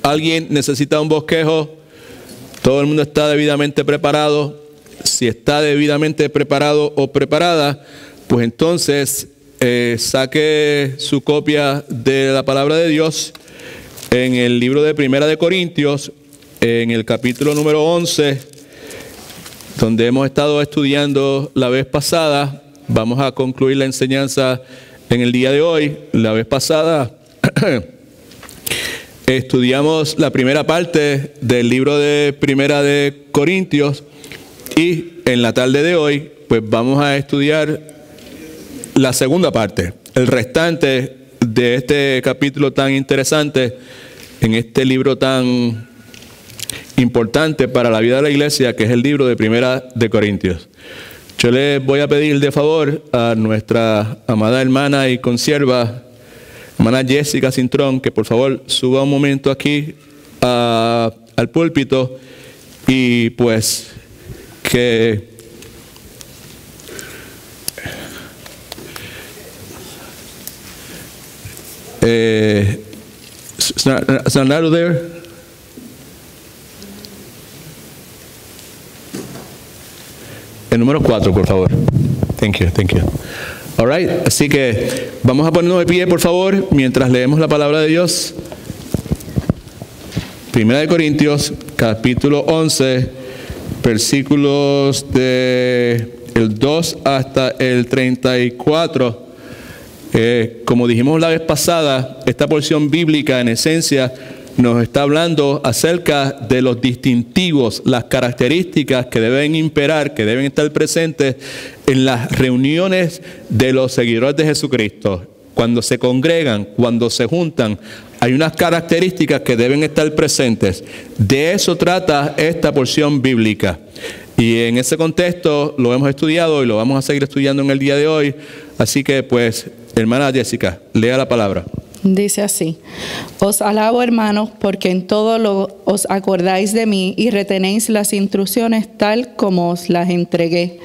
¿Alguien necesita un bosquejo? ¿Todo el mundo está debidamente preparado? Si está debidamente preparado o preparada, pues entonces saque su copia de la palabra de Dios en el libro de Primera de Corintios, en el capítulo número 11, donde hemos estado estudiando la vez pasada. Vamos a concluir la enseñanza en el día de hoy. La vez pasada estudiamos la primera parte del libro de Primera de Corintios y en la tarde de hoy pues vamos a estudiar la segunda parte, el restante de este capítulo tan interesante, en este libro tan importante para la vida de la iglesia, que es el libro de Primera de Corintios. Yo les voy a pedir de favor a nuestra amada hermana y consierva, hermana Jessica Cintrón, que por favor suba un momento aquí al púlpito y pues que it's not there. El número 4, por favor. Thank you. All right, así que vamos a ponernos de pie, por favor, mientras leemos la palabra de Dios. Primera de Corintios, capítulo 11, versículos de el 2 hasta el 34. Como dijimos la vez pasada, esta porción bíblica en esencia nos está hablando acerca de los distintivos, las características que deben imperar, que deben estar presentes en las reuniones de los seguidores de Jesucristo. Cuando se congregan, cuando se juntan, hay unas características que deben estar presentes. De eso trata esta porción bíblica. Y en ese contexto lo hemos estudiado y lo vamos a seguir estudiando en el día de hoy. Así que pues, hermana Jessica, lea la palabra. Dice así: os alabo, hermanos, porque en todo os acordáis de mí y retenéis las instrucciones tal como os las entregué.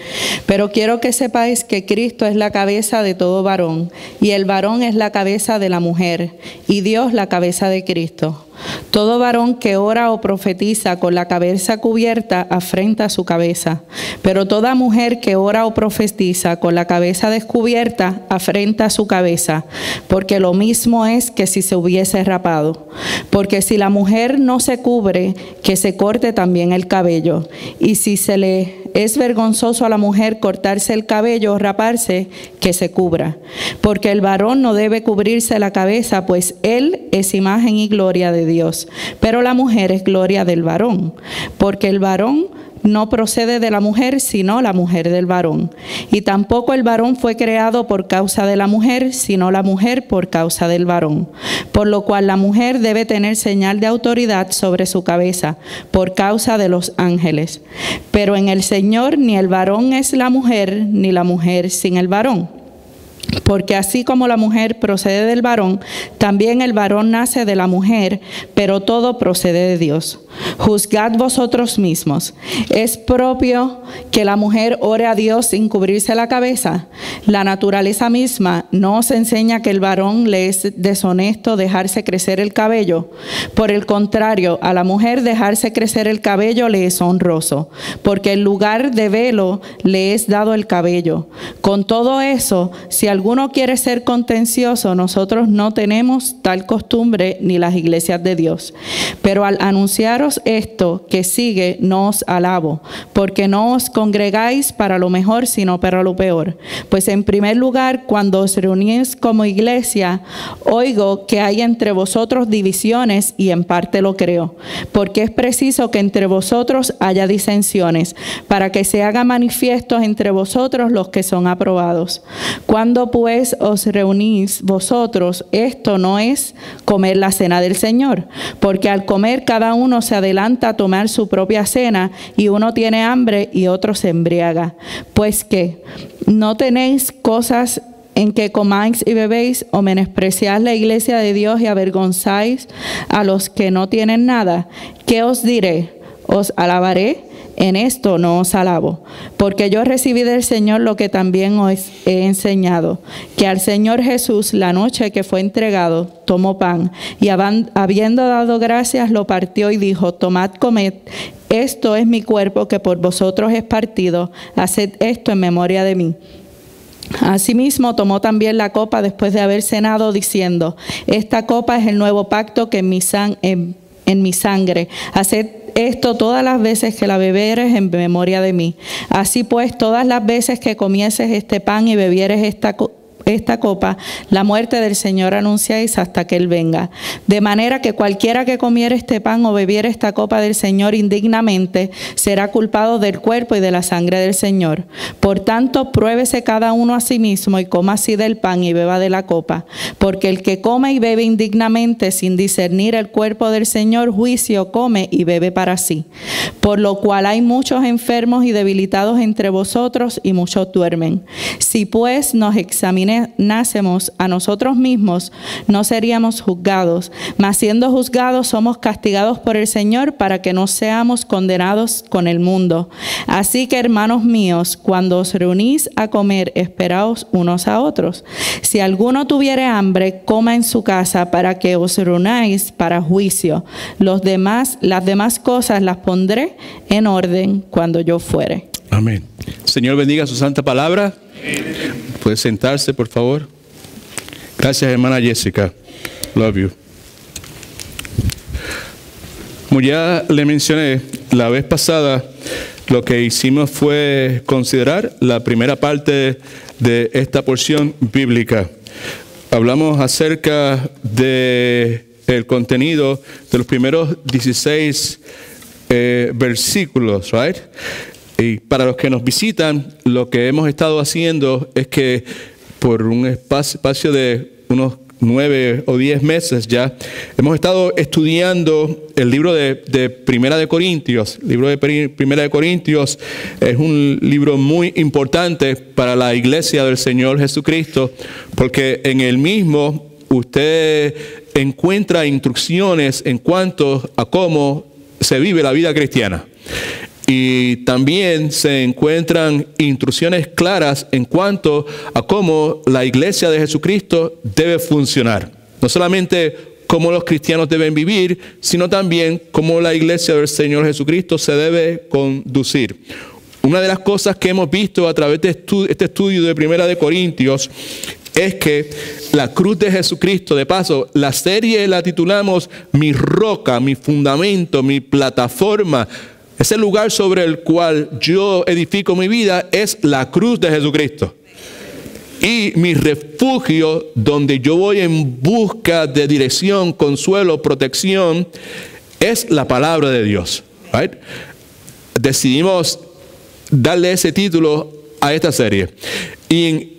Pero quiero que sepáis que Cristo es la cabeza de todo varón, y el varón es la cabeza de la mujer, y Dios la cabeza de Cristo. Todo varón que ora o profetiza con la cabeza cubierta afrenta su cabeza, pero toda mujer que ora o profetiza con la cabeza descubierta afrenta su cabeza, porque lo mismo es que si se hubiese rapado. Porque si la mujer no se cubre, que se corte también el cabello, y si se le es vergonzoso a la mujer cortarse el cabello o raparse, que se cubra. Porque el varón no debe cubrirse la cabeza, pues él es imagen y gloria de Dios, pero la mujer es gloria del varón. Porque el varón no procede de la mujer, sino la mujer del varón. Y tampoco el varón fue creado por causa de la mujer, sino la mujer por causa del varón. Por lo cual la mujer debe tener señal de autoridad sobre su cabeza, por causa de los ángeles. Pero en el Señor ni el varón es la mujer, ni la mujer sin el varón. Porque así como la mujer procede del varón, también el varón nace de la mujer, pero todo procede de Dios. Juzgad vosotros mismos. ¿Es propio que la mujer ore a Dios sin cubrirse la cabeza? La naturaleza misma no os enseña que el varón le es deshonesto dejarse crecer el cabello. Por el contrario, a la mujer dejarse crecer el cabello le es honroso, porque en lugar de velo le es dado el cabello. Con todo eso, si alguno quiere ser contencioso, nosotros no tenemos tal costumbre ni las iglesias de Dios. Pero al anunciaros esto que sigue, no os alabo, porque no os congregáis para lo mejor, sino para lo peor. Pues en primer lugar, cuando os reunís como iglesia, oigo que hay entre vosotros divisiones, y en parte lo creo, porque es preciso que entre vosotros haya disensiones, para que se hagan manifiestos entre vosotros los que son aprobados. Cuando pues os reunís vosotros, esto no es comer la cena del Señor, porque al comer cada uno se adelanta a tomar su propia cena, y uno tiene hambre y otro se embriaga. Pues que no tenéis cosas en que comáis y bebéis, o menospreciáis la iglesia de Dios y avergonzáis a los que no tienen nada. ¿Qué os diré? ¿Os alabaré? en esto no os alabo, porque yo recibí del Señor lo que también os he enseñado, que al Señor Jesús, la noche que fue entregado, tomó pan, y habiendo dado gracias, lo partió y dijo: tomad, comed, esto es mi cuerpo que por vosotros es partido, haced esto en memoria de mí. Asimismo tomó también la copa después de haber cenado, diciendo: esta copa es el nuevo pacto que en mi sangre. Haced esto todas las veces que la beberes en memoria de mí. Así pues, todas las veces que comieses este pan y bebieres esta copa, la muerte del Señor anunciáis hasta que Él venga. De manera que cualquiera que comiere este pan o bebiere esta copa del Señor indignamente, será culpado del cuerpo y de la sangre del Señor. Por tanto, pruébese cada uno a sí mismo y coma así del pan y beba de la copa. Porque el que come y bebe indignamente sin discernir el cuerpo del Señor, juicio come y bebe para sí. Por lo cual hay muchos enfermos y debilitados entre vosotros y muchos duermen. Si pues nos examinásemos a nosotros mismos, no seríamos juzgados, mas siendo juzgados somos castigados por el Señor para que no seamos condenados con el mundo. Así que, hermanos míos, cuando os reunís a comer, esperaos unos a otros. Si alguno tuviere hambre, coma en su casa, para que os reunáis para juicio. Las demás cosas las pondré en orden cuando yo fuere. Amén. Señor bendiga su santa palabra. Puede sentarse, por favor. Gracias, hermana Jessica. Love you. Como ya le mencioné la vez pasada, lo que hicimos fue considerar la primera parte de esta porción bíblica. Hablamos acerca del contenido de los primeros 16 versículos, right? Y para los que nos visitan, lo que hemos estado haciendo es que por un espacio de unos 9 o 10 meses ya, hemos estado estudiando el libro de Primera de Corintios. El libro de Primera de Corintios es un libro muy importante para la iglesia del Señor Jesucristo, porque en el mismo usted encuentra instrucciones en cuanto a cómo se vive la vida cristiana. Y también se encuentran instrucciones claras en cuanto a cómo la iglesia de Jesucristo debe funcionar. No solamente cómo los cristianos deben vivir, sino también cómo la iglesia del Señor Jesucristo se debe conducir. Una de las cosas que hemos visto a través de este estudio de Primera de Corintios es que la cruz de Jesucristo, de paso, la serie la titulamos Mi roca, mi fundamento, mi plataforma. Ese lugar sobre el cual yo edifico mi vida es la cruz de Jesucristo. Y mi refugio, donde yo voy en busca de dirección, consuelo, protección, es la palabra de Dios. Right? Decidimos darle ese título a esta serie. Y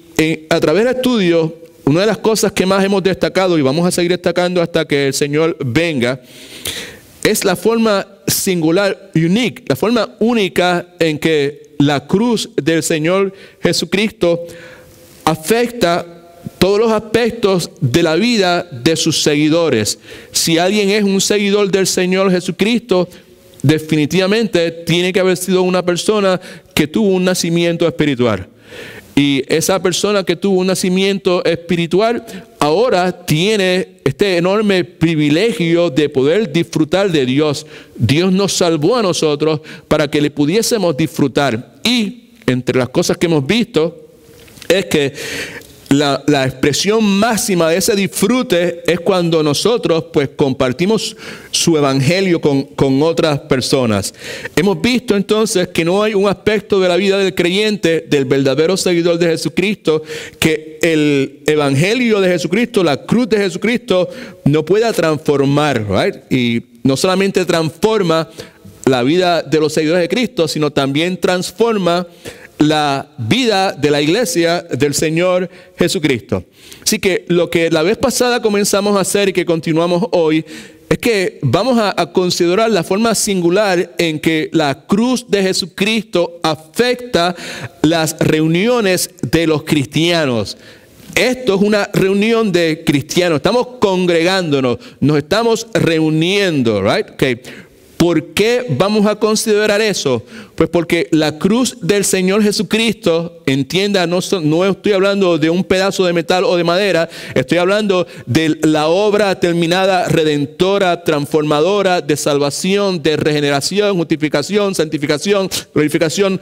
a través del estudio, una de las cosas que más hemos destacado, y vamos a seguir destacando hasta que el Señor venga, es la forma singular, unique, la forma única en que la cruz del Señor Jesucristo afecta todos los aspectos de la vida de sus seguidores. Si alguien es un seguidor del Señor Jesucristo, definitivamente tiene que haber sido una persona que tuvo un nacimiento espiritual. Y esa persona que tuvo un nacimiento espiritual ahora tiene este enorme privilegio de poder disfrutar de Dios. Dios nos salvó a nosotros para que le pudiésemos disfrutar. Y entre las cosas que hemos visto es que la expresión máxima de ese disfrute es cuando nosotros pues compartimos su evangelio con otras personas. Hemos visto entonces que no hay un aspecto de la vida del creyente, del verdadero seguidor de Jesucristo, que el evangelio de Jesucristo, la cruz de Jesucristo, no pueda transformar, right? Y no solamente transforma la vida de los seguidores de Cristo, sino también transforma la vida de la iglesia del Señor Jesucristo. Así que lo que la vez pasada comenzamos a hacer y que continuamos hoy es que vamos a considerar la forma singular en que la cruz de Jesucristo afecta las reuniones de los cristianos. Esto es una reunión de cristianos. Estamos congregándonos, nos estamos reuniendo, right? Okay. ¿Por qué vamos a considerar eso? Pues porque la cruz del Señor Jesucristo, entienda, no estoy hablando de un pedazo de metal o de madera, estoy hablando de la obra terminada, redentora, transformadora, de salvación, de regeneración, justificación, santificación, glorificación.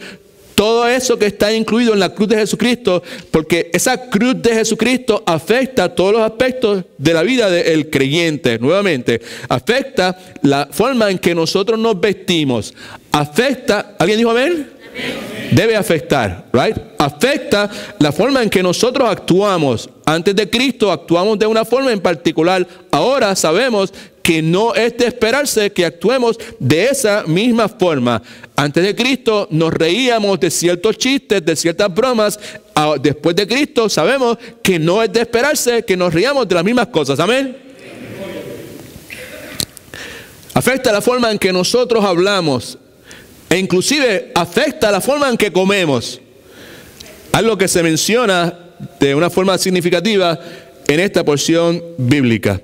Todo eso que está incluido en la cruz de Jesucristo, porque esa cruz de Jesucristo afecta todos los aspectos de la vida del creyente. Nuevamente, afecta la forma en que nosotros nos vestimos. Afecta, ¿alguien dijo amén? Debe afectar, right? Afecta la forma en que nosotros actuamos. Antes de Cristo actuamos de una forma en particular. Ahora sabemos que no es de esperarse que actuemos de esa misma forma. Antes de Cristo nos reíamos de ciertos chistes, de ciertas bromas. Después de Cristo sabemos que no es de esperarse que nos riamos de las mismas cosas. Amén. Afecta la forma en que nosotros hablamos. E inclusive afecta la forma en que comemos. Algo que se menciona de una forma significativa en esta porción bíblica.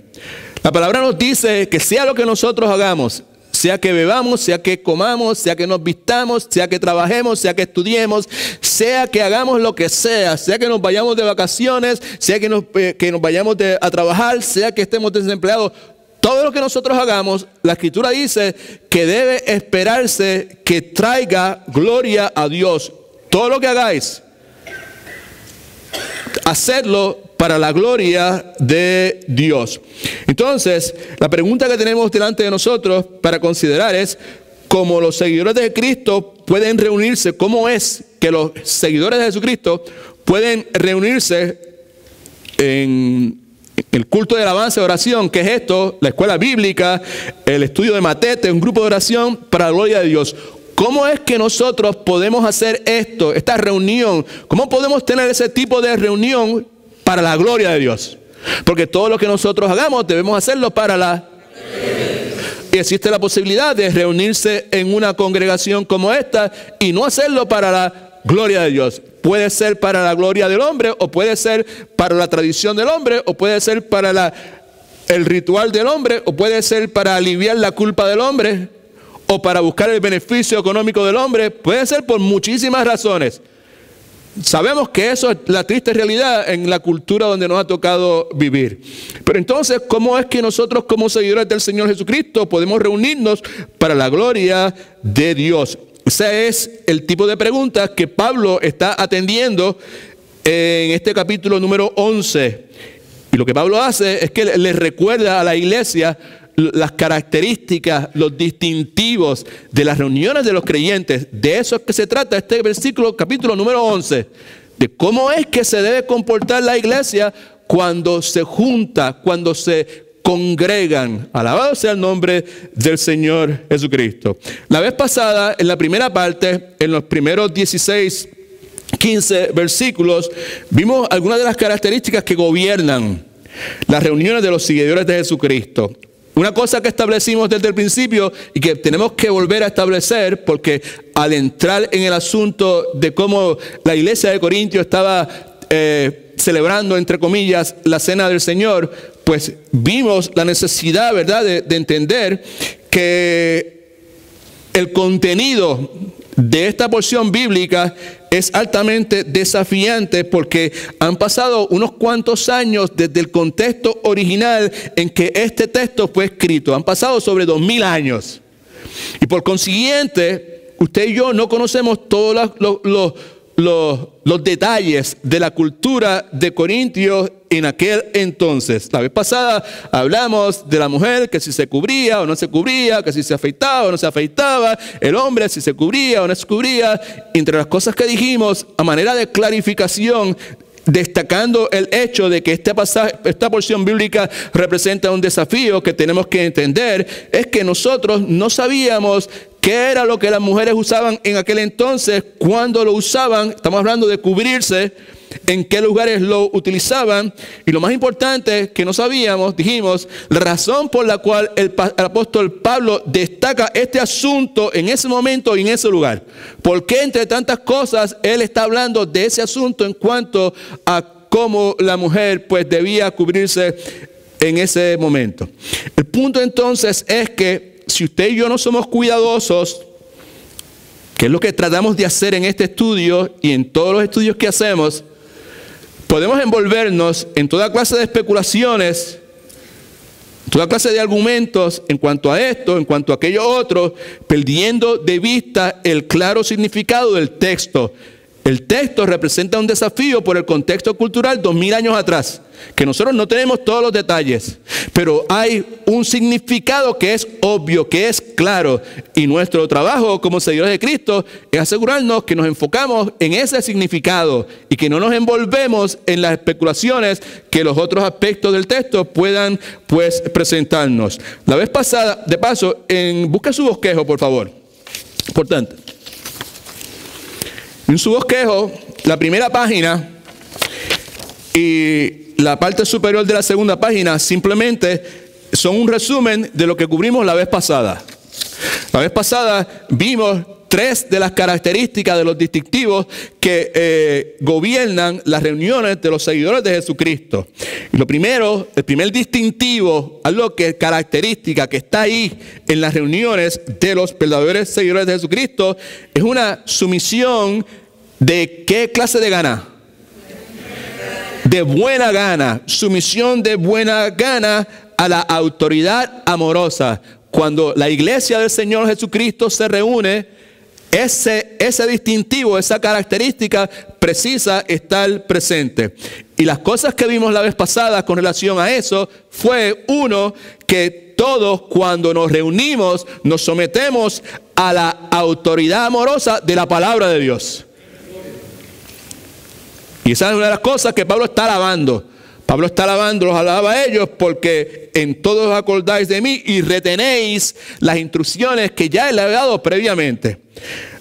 La palabra nos dice que sea lo que nosotros hagamos, sea que bebamos, sea que comamos, sea que nos vistamos, sea que trabajemos, sea que estudiemos, sea que hagamos lo que sea que nos vayamos de vacaciones, sea que nos vayamos a trabajar, sea que estemos desempleados. Todo lo que nosotros hagamos, la Escritura dice que debe esperarse que traiga gloria a Dios. Todo lo que hagáis, hacedlo para la gloria de Dios. Entonces, la pregunta que tenemos delante de nosotros para considerar es, ¿cómo los seguidores de Cristo pueden reunirse? ¿Cómo es que los seguidores de Jesucristo pueden reunirse en el culto de alabanza y oración? ¿Qué es esto? La escuela bíblica, el estudio de Matete, un grupo de oración para la gloria de Dios. ¿Cómo es que nosotros podemos hacer esto, esta reunión? ¿Cómo podemos tener ese tipo de reunión para la gloria de Dios? Porque todo lo que nosotros hagamos debemos hacerlo para la... Y existe la posibilidad de reunirse en una congregación como esta y no hacerlo para la gloria de Dios. Puede ser para la gloria del hombre, o puede ser para la tradición del hombre, o puede ser para el ritual del hombre, o puede ser para aliviar la culpa del hombre, o para buscar el beneficio económico del hombre. Puede ser por muchísimas razones. Sabemos que eso es la triste realidad en la cultura donde nos ha tocado vivir. Pero entonces, ¿cómo es que nosotros como seguidores del Señor Jesucristo podemos reunirnos para la gloria de Dios? Ese es el tipo de preguntas que Pablo está atendiendo en este capítulo número 11. Y lo que Pablo hace es que le recuerda a la iglesia las características, los distintivos de las reuniones de los creyentes. De eso es que se trata este versículo, capítulo número 11. De cómo es que se debe comportar la iglesia cuando se junta, cuando se congregan. Alabado sea el nombre del Señor Jesucristo. La vez pasada, en la primera parte, en los primeros 15 versículos, vimos algunas de las características que gobiernan las reuniones de los seguidores de Jesucristo. Una cosa que establecimos desde el principio y que tenemos que volver a establecer, porque al entrar en el asunto de cómo la iglesia de Corintios estaba celebrando, entre comillas, la cena del Señor, pues vimos la necesidad, ¿verdad?, de entender que el contenido de esta porción bíblica es altamente desafiante, porque han pasado unos cuantos años desde el contexto original en que este texto fue escrito. Han pasado sobre 2000 años. Y por consiguiente, usted y yo no conocemos todos los detalles de la cultura de Corintios en aquel entonces. La vez pasada hablamos de la mujer, que si se cubría o no se cubría, que si se afeitaba o no se afeitaba, el hombre si se cubría o no se cubría. Entre las cosas que dijimos, a manera de clarificación, destacando el hecho de que esta porción bíblica representa un desafío que tenemos que entender, es que nosotros no sabíamos qué era lo que las mujeres usaban en aquel entonces, cuándo lo usaban. Estamos hablando de cubrirse, en qué lugares lo utilizaban. Y lo más importante que no sabíamos, dijimos, la razón por la cual el apóstol Pablo destaca este asunto en ese momento y en ese lugar. ¿Por qué entre tantas cosas él está hablando de ese asunto en cuanto a cómo la mujer pues debía cubrirse en ese momento? El punto entonces es que si usted y yo no somos cuidadosos, que es lo que tratamos de hacer en este estudio y en todos los estudios que hacemos, podemos envolvernos en toda clase de especulaciones, toda clase de argumentos en cuanto a esto, en cuanto a aquello otro, perdiendo de vista el claro significado del texto. El texto representa un desafío por el contexto cultural 2000 años atrás, que nosotros no tenemos todos los detalles, pero hay un significado que es obvio, que es claro, y nuestro trabajo como seguidores de Cristo es asegurarnos que nos enfocamos en ese significado y que no nos envolvemos en las especulaciones que los otros aspectos del texto puedan pues presentarnos. La vez pasada, de paso, busca su bosquejo, por favor. Importante. En su bosquejo, la primera página y la parte superior de la segunda página simplemente son un resumen de lo que cubrimos la vez pasada. La vez pasada vimos 3 de las características de los distintivos que gobiernan las reuniones de los seguidores de Jesucristo. Y lo primero, el primer distintivo, algo que característica que está ahí en las reuniones de los verdaderos seguidores de Jesucristo, es una sumisión de ¿qué clase de gana? De buena gana, sumisión de buena gana a la autoridad amorosa. Cuando la iglesia del Señor Jesucristo se reúne, ese distintivo, esa característica precisa estar presente. Y las cosas que vimos la vez pasada con relación a eso fue, uno, que todos cuando nos reunimos nos sometemos a la autoridad amorosa de la palabra de Dios. Y esa es una de las cosas que Pablo está alabando. Pablo está alabando, los alaba a ellos porque en todos os acordáis de mí y retenéis las instrucciones que ya le he dado previamente.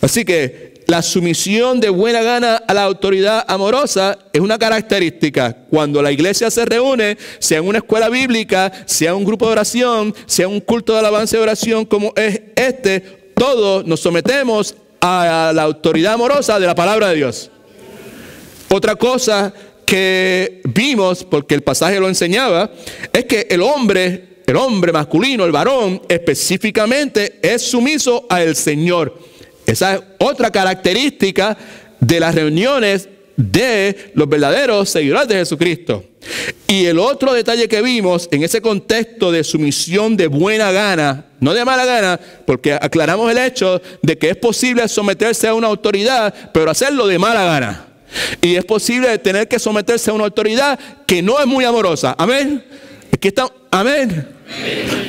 Así que la sumisión de buena gana a la autoridad amorosa es una característica. Cuando la iglesia se reúne, sea en una escuela bíblica, sea un grupo de oración, sea un culto de alabanza y oración como es este, todos nos sometemos a la autoridad amorosa de la palabra de Dios. Otra cosa que vimos, porque el pasaje lo enseñaba, es que el hombre masculino, el varón, específicamente es sumiso al Señor. Esa es otra característica de las reuniones de los verdaderos seguidores de Jesucristo. Y el otro detalle que vimos en ese contexto de sumisión de buena gana, no de mala gana, porque aclaramos el hecho de que es posible someterse a una autoridad, pero hacerlo de mala gana. Y es posible tener que someterse a una autoridad que no es muy amorosa. Amén. Aquí está, amén.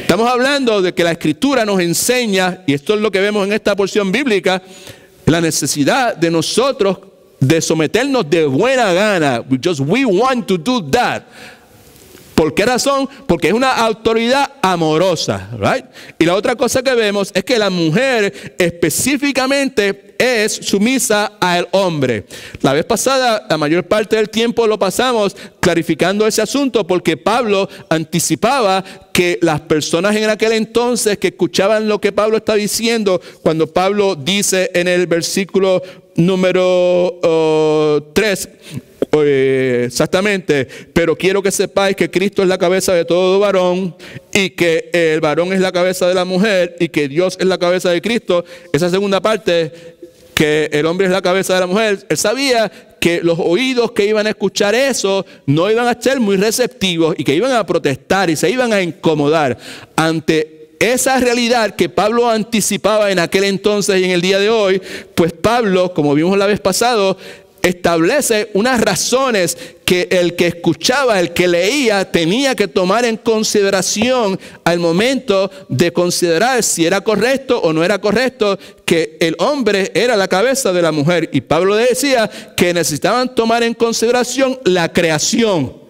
Estamos hablando de que la Escritura nos enseña, y esto es lo que vemos en esta porción bíblica, la necesidad de nosotros de someternos de buena gana. We want to do that. ¿Por qué razón? Porque es una autoridad amorosa, right? Y la otra cosa que vemos es que la mujer específicamente es sumisa al hombre. La vez pasada, la mayor parte del tiempo lo pasamos clarificando ese asunto porque Pablo anticipaba que las personas en aquel entonces que escuchaban lo que Pablo está diciendo, cuando Pablo dice en el versículo número 3, exactamente, pero quiero que sepáis que Cristo es la cabeza de todo varón y que el varón es la cabeza de la mujer y que Dios es la cabeza de Cristo. Esa segunda parte, que el hombre es la cabeza de la mujer, él sabía que los oídos que iban a escuchar eso no iban a ser muy receptivos y que iban a protestar y se iban a incomodar ante esa realidad que Pablo anticipaba en aquel entonces y en el día de hoy. Pues Pablo, como vimos la vez pasada, establece unas razones que el que escuchaba, el que leía, tenía que tomar en consideración al momento de considerar si era correcto o no era correcto que el hombre era la cabeza de la mujer. Y Pablo decía que necesitaban tomar en consideración la creación.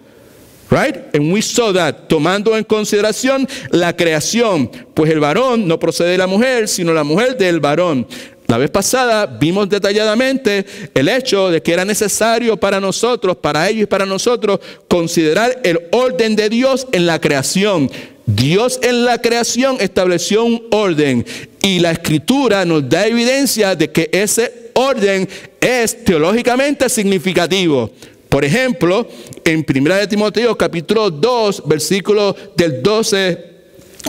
Right? And we saw that, tomando en consideración la creación. Pues el varón no procede de la mujer, sino la mujer del varón. La vez pasada vimos detalladamente el hecho de que era necesario para nosotros, para ellos y para nosotros, considerar el orden de Dios en la creación. Dios en la creación estableció un orden y la Escritura nos da evidencia de que ese orden es teológicamente significativo. Por ejemplo, en 1 Timoteo capítulo 2, versículo del 12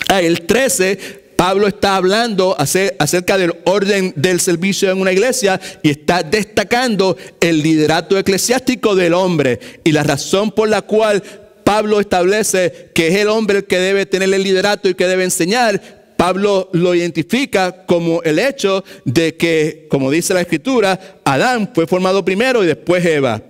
al 13, Pablo está hablando acerca del orden del servicio en una iglesia y está destacando el liderato eclesiástico del hombre. Y la razón por la cual Pablo establece que es el hombre el que debe tener el liderato y que debe enseñar, Pablo lo identifica como el hecho de que, como dice la Escritura, Adán fue formado primero y después Eva.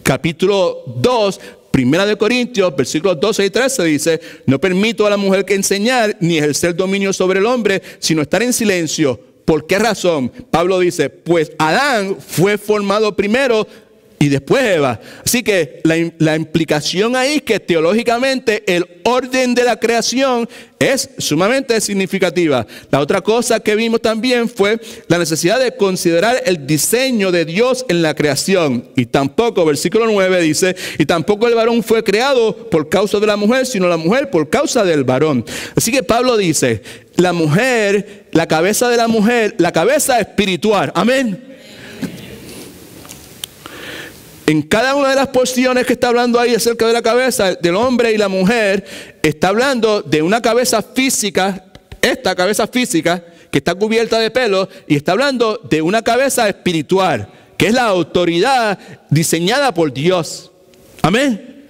Capítulo 2, Primera de Corintios, versículos 12 y 13 dice: no permito a la mujer que enseñar ni ejercer dominio sobre el hombre, sino estar en silencio. ¿Por qué razón? Pablo dice: pues Adán fue formado primero y después Eva. Así que la implicación ahí es que teológicamente el orden de la creación es sumamente significativa. La otra cosa que vimos también fue la necesidad de considerar el diseño de Dios en la creación. Y tampoco, versículo 9 dice: y tampoco el varón fue creado por causa de la mujer, sino la mujer por causa del varón. Así que Pablo dice: la mujer, la cabeza de la mujer, la cabeza espiritual. Amén. En cada una de las porciones que está hablando ahí acerca de la cabeza del hombre y la mujer, está hablando de una cabeza física, esta cabeza física que está cubierta de pelo, y está hablando de una cabeza espiritual, que es la autoridad diseñada por Dios. Amén.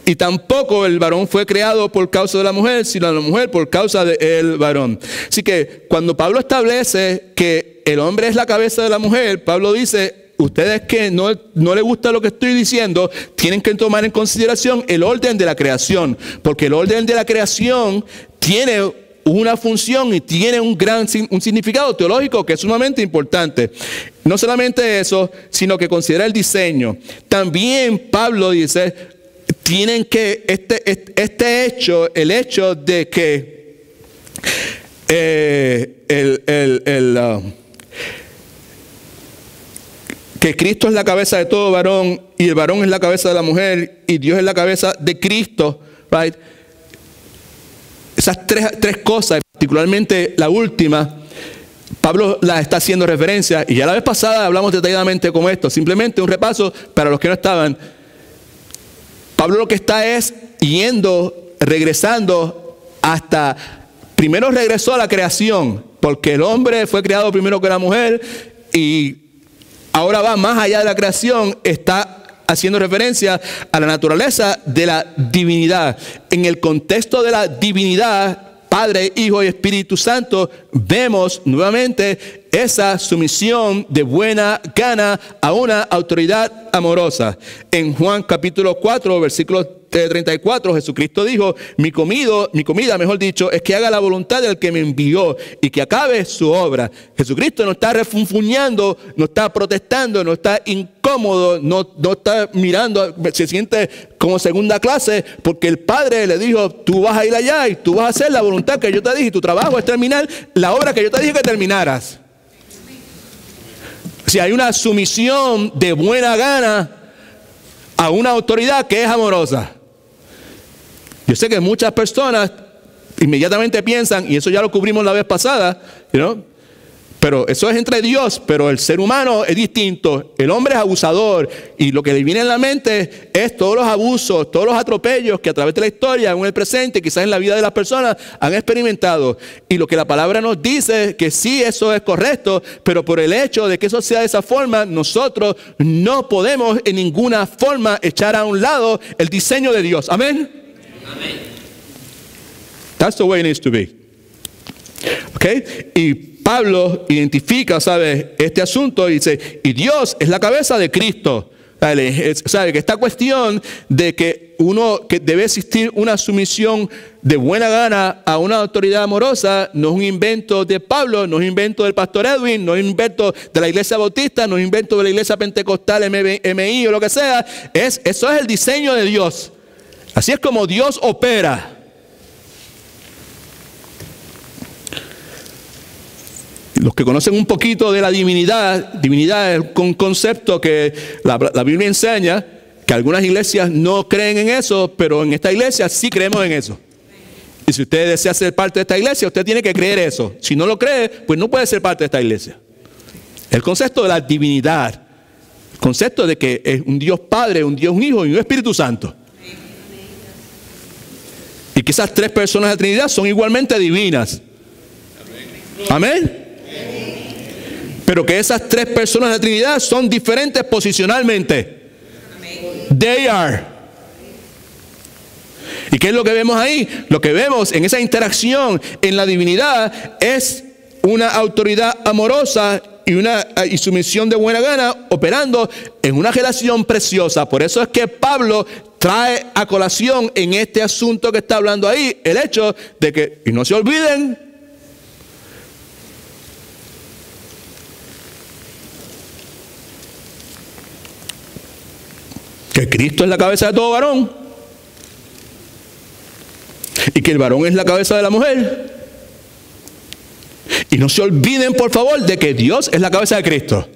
Y tampoco el varón fue creado por causa de la mujer, sino la mujer por causa del varón. Así que cuando Pablo establece que el hombre es la cabeza de la mujer, Pablo dice: ustedes que no les gusta lo que estoy diciendo, tienen que tomar en consideración el orden de la creación, porque el orden de la creación tiene una función y tiene un significado teológico que es sumamente importante. No solamente eso, sino que considera el diseño. También Pablo dice: tienen que, este hecho, el hecho de que que Cristo es la cabeza de todo varón y el varón es la cabeza de la mujer y Dios es la cabeza de Cristo, right? Esas tres cosas, particularmente la última, Pablo las está haciendo referencia, y ya la vez pasada hablamos detalladamente como esto. Simplemente un repaso para los que no estaban. Pablo lo que está es regresando hasta, primero regresó a la creación, porque el hombre fue creado primero que la mujer, y ahora va más allá de la creación, está haciendo referencia a la naturaleza de la divinidad. En el contexto de la divinidad, Padre, Hijo y Espíritu Santo, vemos nuevamente esa sumisión de buena gana a una autoridad amorosa. En Juan capítulo 4, versículo 34, Jesucristo dijo: mi comida, mejor dicho, es que haga la voluntad del que me envió y que acabe su obra. Jesucristo no está refunfuñando, no está protestando, no está incómodo, no está mirando, se siente como segunda clase, porque el Padre le dijo: tú vas a ir allá y tú vas a hacer la voluntad que yo te dije, y tu trabajo es terminar la obra que yo te dije que terminaras. Si hay una sumisión de buena gana a una autoridad que es amorosa. Yo sé que muchas personas inmediatamente piensan, y eso ya lo cubrimos la vez pasada, pero eso es entre Dios, pero el ser humano es distinto. El hombre es abusador, y lo que le viene en la mente es todos los abusos, todos los atropellos que a través de la historia, en el presente, quizás en la vida de las personas, han experimentado. Y lo que la palabra nos dice, que sí, eso es correcto, pero por el hecho de que eso sea de esa forma, nosotros no podemos en ninguna forma echar a un lado el diseño de Dios. Amén. Amén. That's the way it needs to be. Okay? Y Pablo identifica, ¿sabe?, este asunto y dice: y Dios es la cabeza de Cristo. ¿Sabe? Que esta cuestión de que debe existir una sumisión de buena gana a una autoridad amorosa no es un invento de Pablo, no es un invento del pastor Edwin, no es un invento de la iglesia bautista, no es un invento de la iglesia pentecostal, MI o lo que sea. Eso es el diseño de Dios. Así es como Dios opera. Los que conocen un poquito de la divinidad es un concepto que la Biblia enseña, que algunas iglesias no creen en eso, pero en esta iglesia sí creemos en eso. Y si usted desea ser parte de esta iglesia, usted tiene que creer eso. Si no lo cree, pues no puede ser parte de esta iglesia. El concepto de la divinidad, el concepto de que es un Dios Padre, un Dios Hijo y un Espíritu Santo. Y que esas tres personas de la Trinidad son igualmente divinas. Amén. Pero que esas tres personas de la Trinidad son diferentes posicionalmente. They are. ¿Y qué es lo que vemos ahí? Lo que vemos en esa interacción en la divinidad es una autoridad amorosa y sumisión de buena gana operando en una relación preciosa. Por eso es que Pablo trae a colación en este asunto que está hablando ahí el hecho de que, y no se olviden, que Cristo es la cabeza de todo varón y que el varón es la cabeza de la mujer. Y no se olviden, por favor, de que Dios es la cabeza de Cristo.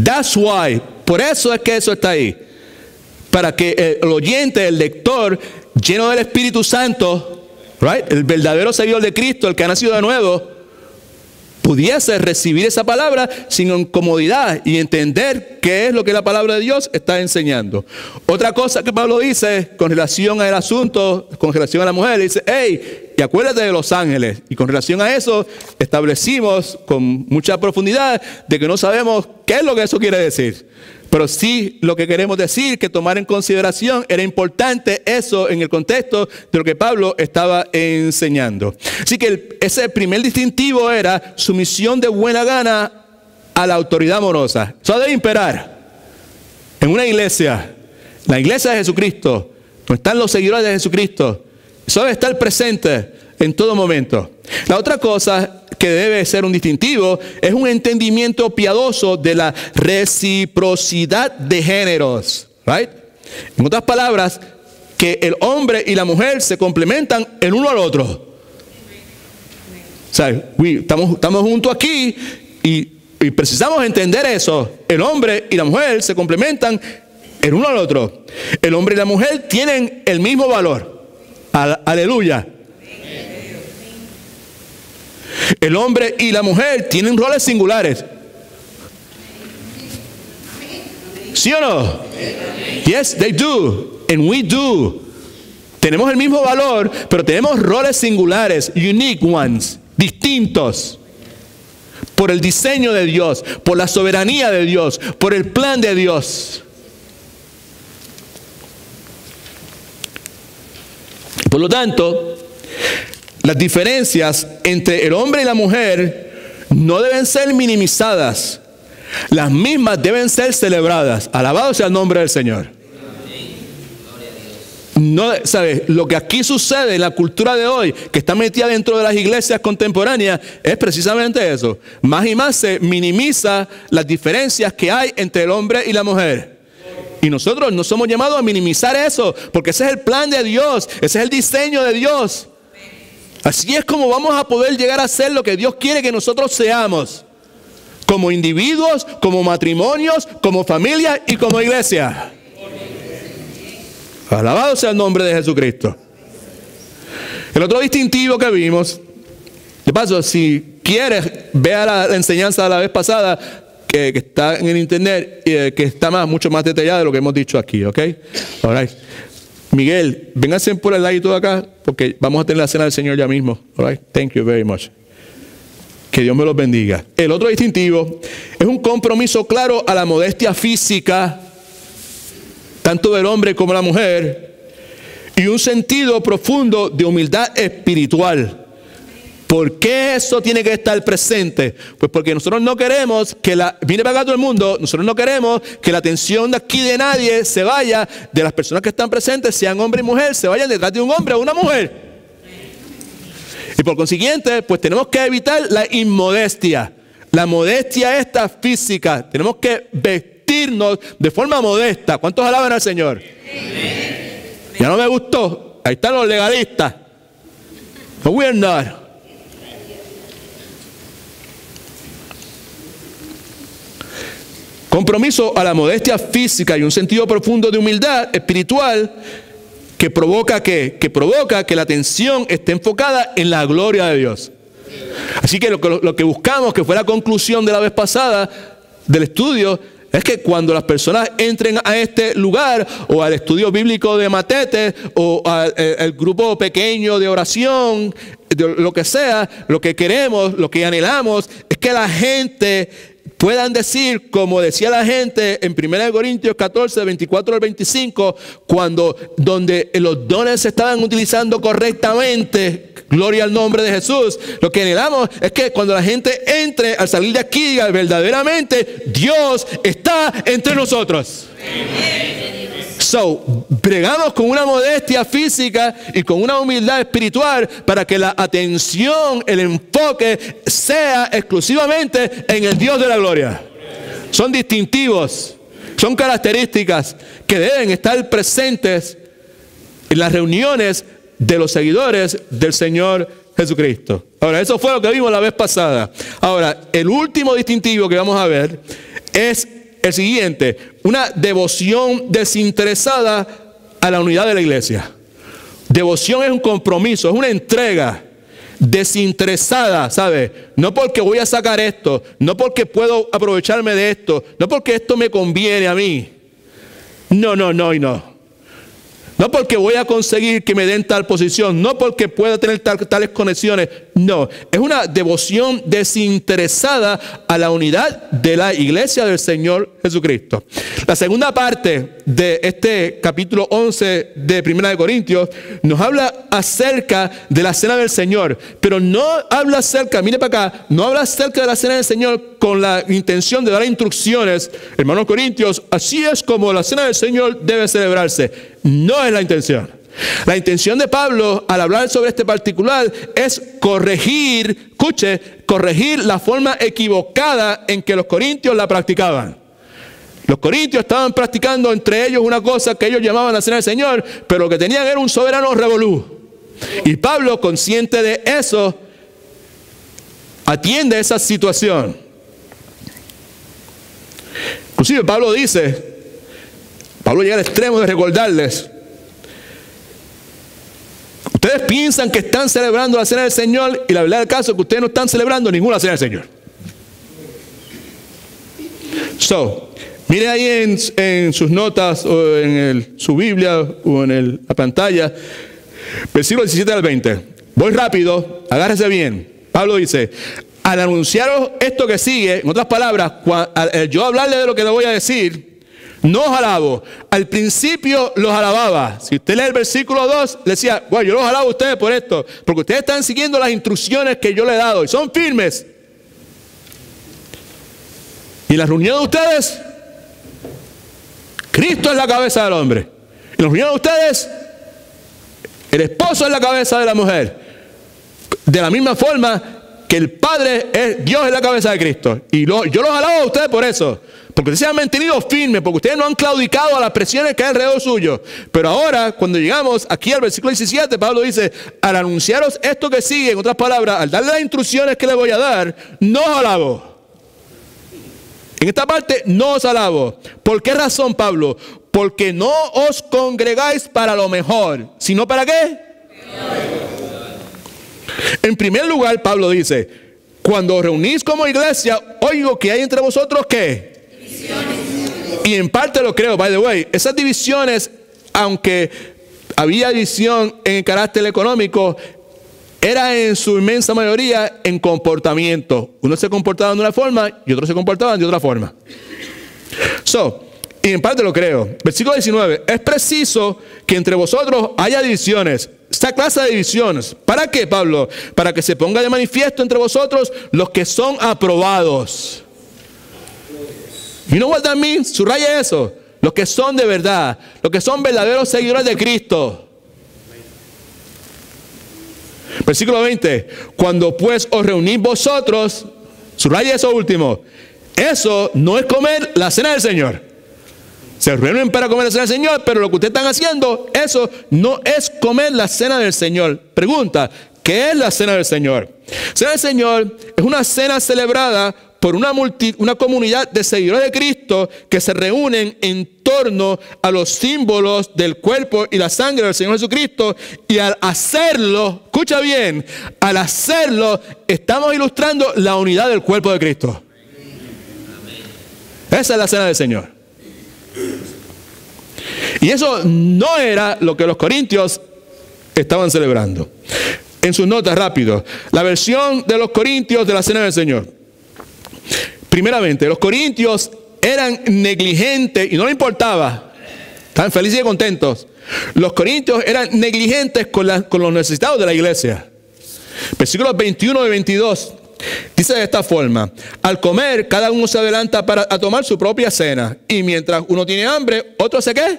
That's why. Por eso es que eso está ahí. Para que el oyente, el lector, lleno del Espíritu Santo, right, el verdadero seguidor de Cristo, el que ha nacido de nuevo, pudiese recibir esa palabra sin incomodidad y entender qué es lo que la palabra de Dios está enseñando. Otra cosa que Pablo dice con relación al asunto, con relación a la mujer, dice, hey, y acuérdate de los ángeles. Y con relación a eso establecimos con mucha profundidad de que no sabemos qué es lo que eso quiere decir. Pero sí lo que queremos decir, que tomar en consideración, era importante eso en el contexto de lo que Pablo estaba enseñando. Así que ese primer distintivo era sumisión de buena gana a la autoridad amorosa. Eso debe imperar en una iglesia, la iglesia de Jesucristo, donde están los seguidores de Jesucristo. Eso debe estar presente en todo momento. La otra cosa que debe ser un distintivo es un entendimiento piadoso de la reciprocidad de géneros, right? En otras palabras, que el hombre y la mujer se complementan el uno al otro. O sea, estamos juntos aquí y precisamos entender eso. El hombre y la mujer se complementan el uno al otro. El hombre y la mujer tienen el mismo valor. Aleluya. El hombre y la mujer tienen roles singulares. ¿Sí o no? Yes, they do. And we do. Tenemos el mismo valor, pero tenemos roles singulares, unique ones, distintos. Por el diseño de Dios, por la soberanía de Dios, por el plan de Dios. Por lo tanto, las diferencias entre el hombre y la mujer no deben ser minimizadas. Las mismas deben ser celebradas. Alabado sea el nombre del Señor. No, ¿sabes? Lo que aquí sucede en la cultura de hoy, que está metida dentro de las iglesias contemporáneas, es precisamente eso. Más y más se minimiza las diferencias que hay entre el hombre y la mujer. Y nosotros no somos llamados a minimizar eso, porque ese es el plan de Dios, ese es el diseño de Dios. Así es como vamos a poder llegar a ser lo que Dios quiere que nosotros seamos. Como individuos, como matrimonios, como familia y como iglesia. Alabado sea el nombre de Jesucristo. El otro distintivo que vimos, de paso, si quieres, vea la enseñanza de la vez pasada, que está en el internet, que está mucho más detallada de lo que hemos dicho aquí, ¿ok? All right. Miguel, vénganse por el ladito de acá, porque vamos a tener la cena del Señor ya mismo. All right? Thank you very much. Que Dios me los bendiga. El otro distintivo es un compromiso claro a la modestia física, tanto del hombre como de la mujer, y un sentido profundo de humildad espiritual. ¿Por qué eso tiene que estar presente? Pues porque nosotros no queremos que viene para acá todo el mundo, nosotros no queremos que la atención de aquí de nadie se vaya, de las personas que están presentes, sean hombre y mujer, se vayan detrás de un hombre o una mujer. Y por consiguiente, pues tenemos que evitar la inmodestia. La modestia esta física. Tenemos que vestirnos de forma modesta. ¿Cuántos alaban al Señor? Ya no me gustó. Ahí están los legalistas. No, we're not. Compromiso a la modestia física y un sentido profundo de humildad espiritual que provoca que provoca que la atención esté enfocada en la gloria de Dios. Así que lo que buscamos, que fue la conclusión de la vez pasada del estudio, es que cuando las personas entren a este lugar o al estudio bíblico de Matete o al grupo pequeño de oración, de lo que sea, lo que queremos, lo que anhelamos es que la gente puedan decir, como decía la gente en 1 Corintios 14, 24 al 25, donde los dones se estaban utilizando correctamente, gloria al nombre de Jesús. Lo que anhelamos es que cuando la gente entre, al salir de aquí, diga verdaderamente, Dios está entre nosotros. So, bregamos con una modestia física y con una humildad espiritual para que la atención, el enfoque sea exclusivamente en el Dios de la gloria. Son distintivos, son características que deben estar presentes en las reuniones de los seguidores del Señor Jesucristo. Ahora, eso fue lo que vimos la vez pasada. Ahora, el último distintivo que vamos a ver es el siguiente: una devoción desinteresada a la unidad de la iglesia. Devoción es un compromiso, es una entrega desinteresada, ¿sabe? No porque voy a sacar esto, no porque puedo aprovecharme de esto, no porque esto me conviene a mí. No. No porque voy a conseguir que me den tal posición, no porque pueda tener tales conexiones. No, es una devoción desinteresada a la unidad de la iglesia del Señor Jesucristo. La segunda parte de este capítulo 11 de 1 Corintios nos habla acerca de la cena del Señor, pero no habla acerca, mire para acá, no habla acerca de la cena del Señor con la intención de dar instrucciones. Hermanos Corintios, así es como la cena del Señor debe celebrarse. No es la intención. La intención de Pablo al hablar sobre este particular es corregir, escuche, corregir la forma equivocada en que los corintios la practicaban. Los corintios estaban practicando entre ellos una cosa que ellos llamaban la cena del Señor, pero lo que tenían era un soberano revolú. Y Pablo, consciente de eso, atiende esa situación. Inclusive Pablo llega al extremo de recordarles: ustedes piensan que están celebrando la cena del Señor, y la verdad del caso es que ustedes no están celebrando ninguna cena del Señor. Mire ahí en sus notas o en su Biblia o en la pantalla, versículos 17 al 20. Voy rápido, agárrese bien. Pablo dice: al anunciaros esto que sigue, en otras palabras, yo hablarle de lo que le voy a decir, no os alabo. Al principio los alababa. Si usted lee el versículo 2, le decía: bueno, yo los alabo a ustedes por esto, porque ustedes están siguiendo las instrucciones que yo les he dado y son firmes. Y en la reunión de ustedes, Cristo es la cabeza del hombre. En la reunión de ustedes, el esposo es la cabeza de la mujer. De la misma forma que el Padre es Dios, es la cabeza de Cristo. Y yo los alabo a ustedes por eso. Porque ustedes se han mantenido firmes, porque ustedes no han claudicado a las presiones que hay alrededor suyo. Pero ahora, cuando llegamos aquí al versículo 17, Pablo dice: al anunciaros esto que sigue, en otras palabras, al darle las instrucciones que les voy a dar, no os alabo. En esta parte, no os alabo. ¿Por qué razón, Pablo? Porque no os congregáis para lo mejor, sino ¿para qué? En primer lugar, Pablo dice: cuando os reunís como iglesia, oigo que hay entre vosotros ¿qué? Divisiones. Y en parte lo creo, by the way. Esas divisiones, aunque había división en el carácter económico, era en su inmensa mayoría en comportamiento. Unos se comportaban de una forma y otros se comportaban de otra forma. Y en parte lo creo. Versículo 19. Es preciso que entre vosotros haya divisiones. Esta clase de divisiones. ¿Para qué, Pablo? Para que se ponga de manifiesto entre vosotros los que son aprobados. You know what that means? Subraya eso. Los que son de verdad. Los que son verdaderos seguidores de Cristo. Versículo 20. Cuando pues os reunís vosotros, subraya eso último. Eso no es comer la cena del Señor. Se reúnen para comer la cena del Señor, pero lo que ustedes están haciendo, eso no es comer la cena del Señor. Pregunta: ¿qué es la cena del Señor? La cena del Señor es una cena celebrada por una comunidad de seguidores de Cristo que se reúnen en torno a los símbolos del cuerpo y la sangre del Señor Jesucristo, y al hacerlo, escucha bien, al hacerlo estamos ilustrando la unidad del cuerpo de Cristo. Esa es la cena del Señor. Y eso no era lo que los corintios estaban celebrando. En sus notas, rápido. La versión de los corintios de la cena del Señor. Primeramente, los corintios eran negligentes y no les importaba. Estaban felices y contentos. Los corintios eran negligentes con los necesitados de la iglesia. Versículos 21 y 22. Dice de esta forma: al comer, cada uno se adelanta a tomar su propia cena. Y mientras uno tiene hambre, otro se ¿qué?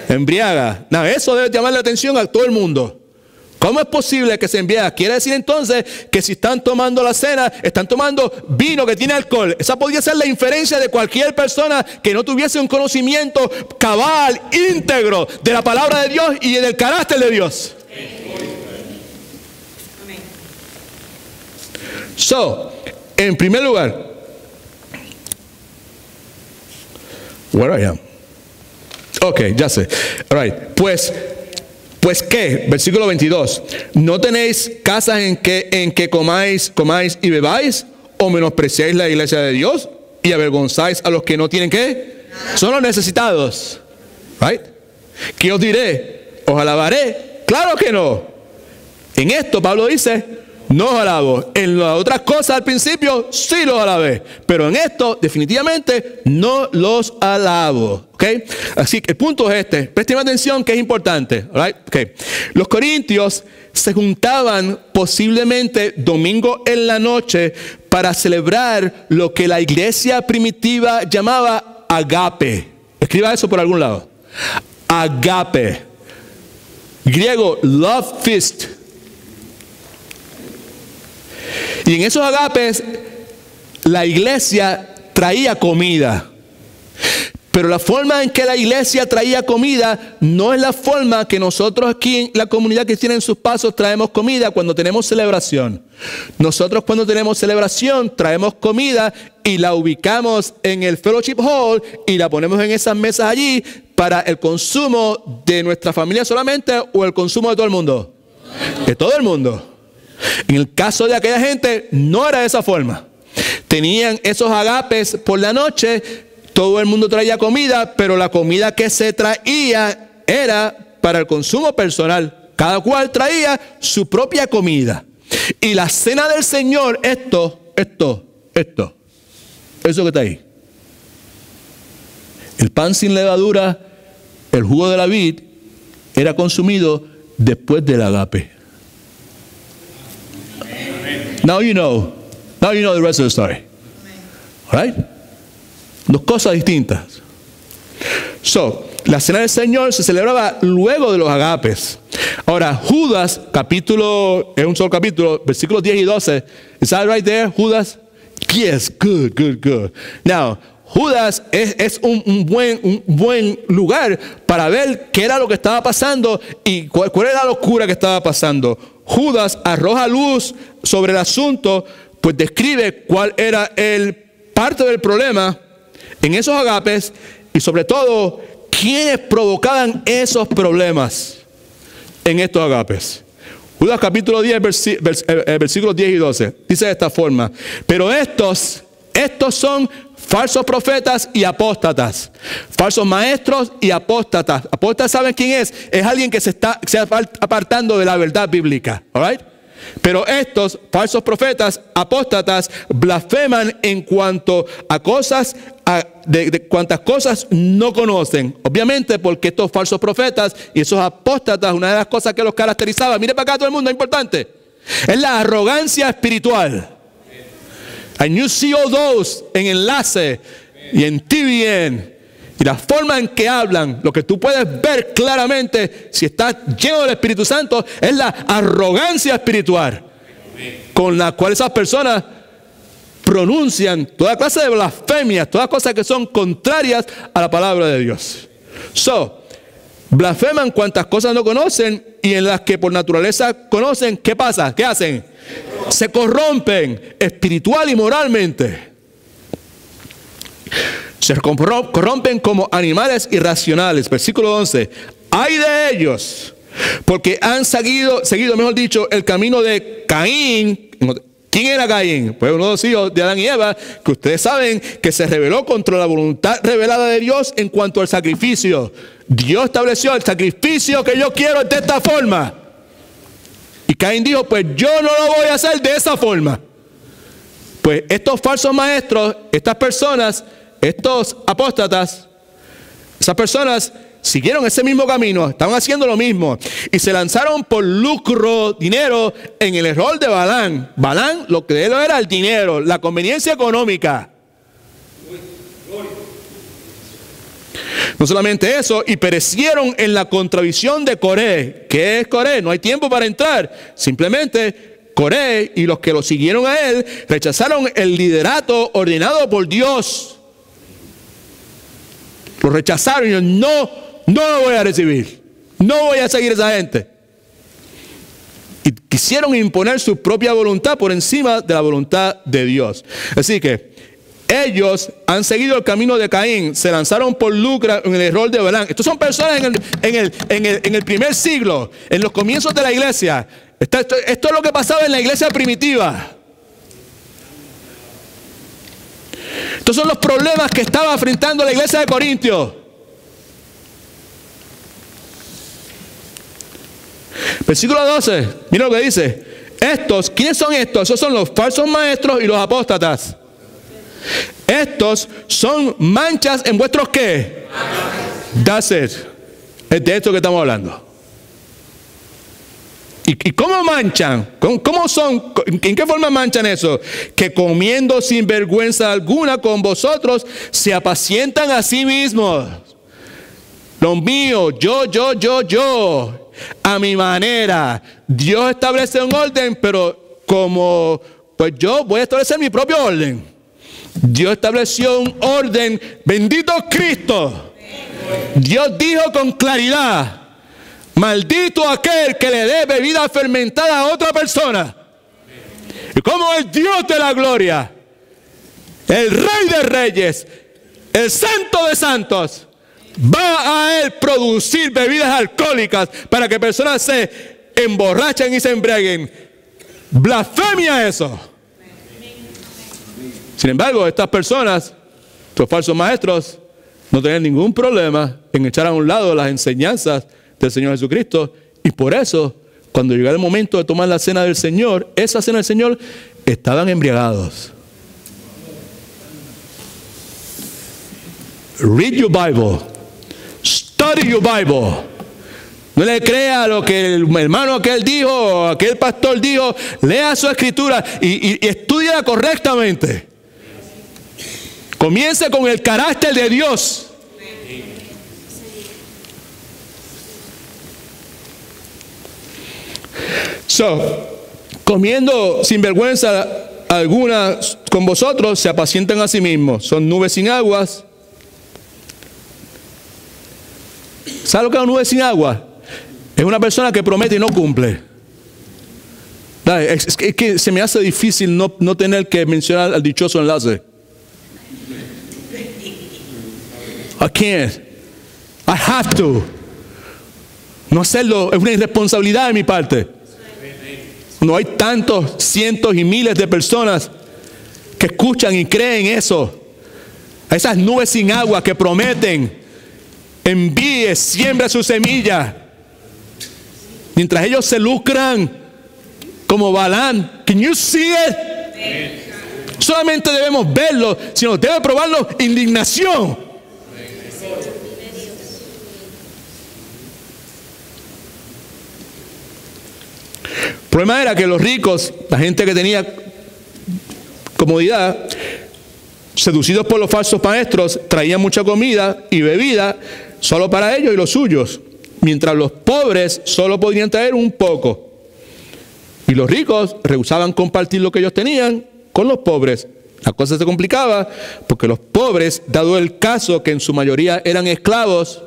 Embriaga. No, eso debe llamar la atención a todo el mundo. ¿Cómo es posible que se embriaga? Quiere decir entonces que si están tomando la cena, están tomando vino que tiene alcohol. Esa podría ser la inferencia de cualquier persona que no tuviese un conocimiento cabal, íntegro de la palabra de Dios y del carácter de Dios. En primer lugar, where I am. Ok, ya sé. All right. Pues ¿qué? Versículo 22. ¿No tenéis casas en que comáis y bebáis? ¿O menospreciáis la iglesia de Dios? ¿Y avergonzáis a los que no tienen qué? Son los necesitados. Right? ¿Qué os diré? ¿Os alabaré? Claro que no. En esto Pablo dice: no os alabo. En las otras cosas al principio sí los alabé, pero en esto definitivamente no los alabo. ¿Okay? Así que el punto es este. Presten atención, que es importante. Right? Okay. Los corintios se juntaban posiblemente domingo en la noche para celebrar lo que la iglesia primitiva llamaba agape. Escriba eso por algún lado. Agape. Griego, love feast. Y en esos agapes la iglesia traía comida. Pero la forma en que la iglesia traía comida no es la forma que nosotros aquí en la comunidad cristiana en Sus Pasos traemos comida cuando tenemos celebración. Nosotros cuando tenemos celebración traemos comida y la ubicamos en el Fellowship Hall y la ponemos en esas mesas allí para el consumo de nuestra familia solamente o el consumo de todo el mundo. De todo el mundo. En el caso de aquella gente no era de esa forma. Tenían esos agapes por la noche, todo el mundo traía comida, pero la comida que se traía era para el consumo personal. Cada cual traía su propia comida. Y la cena del Señor, eso que está ahí. El pan sin levadura, el jugo de la vid, era consumido después del agape. Now you know the rest of the story. All right? Dos cosas distintas. La cena del Señor se celebraba luego de los agapes. Ahora, Judas, es un solo capítulo, versículos 10 y 12. Is that right there, Judas? Yes, good. Now, Judas es un buen lugar para ver qué era lo que estaba pasando y cuál era la locura que estaba pasando. Judas arroja luz sobre el asunto, pues describe cuál era parte del problema en esos agapes y sobre todo quiénes provocaban esos problemas en estos agapes. Judas capítulo 10, versículos 10 y 12, dice de esta forma: pero estos son falsos profetas y apóstatas, falsos maestros y apóstatas. Apóstatas, ¿saben quién es? Es alguien que se está apartando de la verdad bíblica. All right? Pero estos falsos profetas, apóstatas, blasfeman en cuanto a cosas, de cuantas cosas no conocen. Obviamente porque estos falsos profetas y esos apóstatas, una de las cosas que los caracterizaba, mire para acá todo el mundo, es importante, es la arrogancia espiritual. And you see all those en Enlace y en TVN. Y la forma en que hablan, lo que tú puedes ver claramente si estás lleno del Espíritu Santo, es la arrogancia espiritual con la cual esas personas pronuncian toda clase de blasfemias, todas cosas que son contrarias a la palabra de Dios. Blasfeman cuantas cosas no conocen y en las que por naturaleza conocen. ¿Qué pasa? ¿Qué hacen? Se corrompen espiritual y moralmente. Se corrompen como animales irracionales. Versículo 11. ¡Ay de ellos! Porque han seguido, mejor dicho, el camino de Caín. ¿Quién era Caín? Pues uno de los hijos de Adán y Eva, que ustedes saben que se rebeló contra la voluntad revelada de Dios en cuanto al sacrificio. Dios estableció el sacrificio que yo quiero es de esta forma. Y Caín dijo, pues yo no lo voy a hacer de esa forma. Pues estos falsos maestros, estas personas, estos apóstatas, esas personas siguieron ese mismo camino, estaban haciendo lo mismo y se lanzaron por lucro, dinero, en el error de Balaam. Balaam lo que él era el dinero, la conveniencia económica. No solamente eso, y perecieron en la contravisión de Coré. ¿Qué es Coré? No hay tiempo para entrar. Simplemente Coré y los que lo siguieron a él rechazaron el liderato ordenado por Dios. Lo rechazaron y dijeron, no lo voy a recibir. No voy a seguir a esa gente. Y quisieron imponer su propia voluntad por encima de la voluntad de Dios. Así que ellos han seguido el camino de Caín, se lanzaron por lucro en el error de Balaam. Estos son personas en el primer siglo, en los comienzos de la iglesia. Esto es lo que pasaba en la iglesia primitiva. Estos son los problemas que estaba enfrentando la iglesia de Corintios. Versículo 12, mira lo que dice. ¿Quiénes son estos? Esos son los falsos maestros y los apóstatas. Estos son manchas en vuestros ¿qué? That's it. Es de esto que estamos hablando. ¿Y cómo manchan? ¿Cómo son? ¿En qué forma manchan eso? Que comiendo sin vergüenza alguna con vosotros se apacientan a sí mismos. Lo mío, yo, a mi manera. Dios establece un orden, pero como pues yo voy a establecer mi propio orden. Dios estableció un orden. Bendito Cristo. Dios dijo con claridad: maldito aquel que le dé bebida fermentada a otra persona. Y como el Dios de la gloria, el Rey de Reyes, el Santo de Santos, va a él producir bebidas alcohólicas para que personas se emborrachen y se embriaguen. Blasfemia eso. Sin embargo, estas personas, estos falsos maestros, no tenían ningún problema en echar a un lado las enseñanzas del Señor Jesucristo. Y por eso, cuando llegó el momento de tomar la cena del Señor, esa cena del Señor, estaban embriagados. Read your Bible. Study your Bible. No le crea lo que el hermano aquel dijo o aquel pastor dijo. Lea su escritura y estúdiala correctamente. Comience con el carácter de Dios. Comiendo sin vergüenza alguna con vosotros, se apacientan a sí mismos. Son nubes sin aguas. ¿Sabe lo que es una nube sin agua? Es una persona que promete y no cumple. Es que se me hace difícil no tener que mencionar al dichoso enlace. I can't. I have to. No hacerlo es una irresponsabilidad de mi parte. No hay tantos, cientos y miles de personas que escuchan y creen eso. A esas nubes sin agua que prometen, envíe, siembra su semilla. Mientras ellos se lucran como Balaam. Can you see it? Solamente debemos verlo, sino debe probarlo indignación. El problema era que los ricos, la gente que tenía comodidad, seducidos por los falsos maestros, traían mucha comida y bebida solo para ellos y los suyos, mientras los pobres solo podían traer un poco. Y los ricos rehusaban compartir lo que ellos tenían con los pobres. La cosa se complicaba porque los pobres, dado el caso que en su mayoría eran esclavos,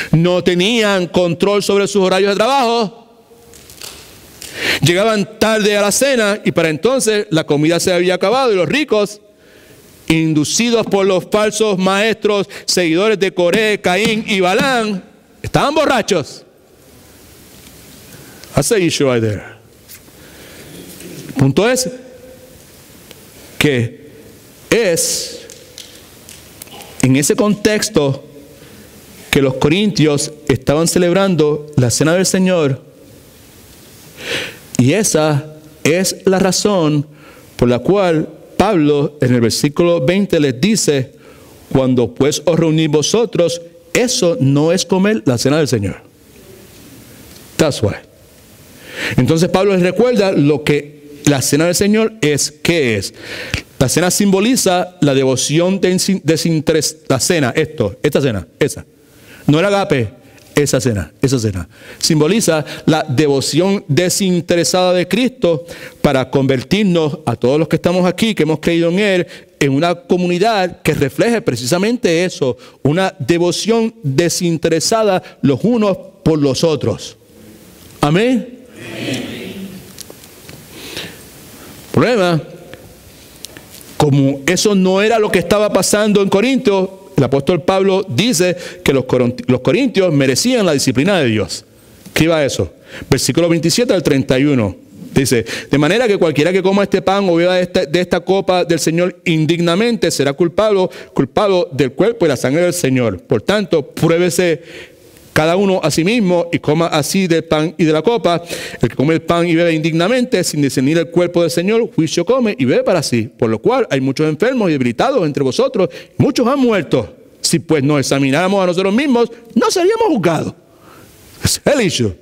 no tenían control sobre sus horarios de trabajo. Llegaban tarde a la cena y para entonces la comida se había acabado y los ricos, inducidos por los falsos maestros, seguidores de Coré, Caín y Balaam, estaban borrachos. That's the issue right there. El punto es que es en ese contexto que los corintios estaban celebrando la cena del Señor, y esa es la razón por la cual Pablo en el versículo 20 les dice: cuando pues os reunís vosotros, eso no es comer la cena del Señor. That's why. Entonces Pablo les recuerda lo que la cena del Señor es. ¿Qué es? La cena simboliza la devoción desinteresada. La cena, esta cena, esa. No el agape, esa cena. Simboliza la devoción desinteresada de Cristo para convertirnos a todos los que estamos aquí, que hemos creído en Él, en una comunidad que refleje precisamente eso, una devoción desinteresada los unos por los otros. Amén. Problema, como eso no era lo que estaba pasando en Corinto, el apóstol Pablo dice que los corintios merecían la disciplina de Dios. Escriba eso. Versículo 27 al 31. Dice: de manera que cualquiera que coma este pan o beba de esta copa del Señor indignamente será culpado del cuerpo y la sangre del Señor. Por tanto, pruébese cada uno a sí mismo y coma así del pan y de la copa. El que come el pan y bebe indignamente, sin discernir el cuerpo del Señor, juicio come y bebe para sí. Por lo cual hay muchos enfermos y debilitados entre vosotros, muchos han muerto. Si pues nos examináramos a nosotros mismos, no seríamos juzgados. Ese es el issue.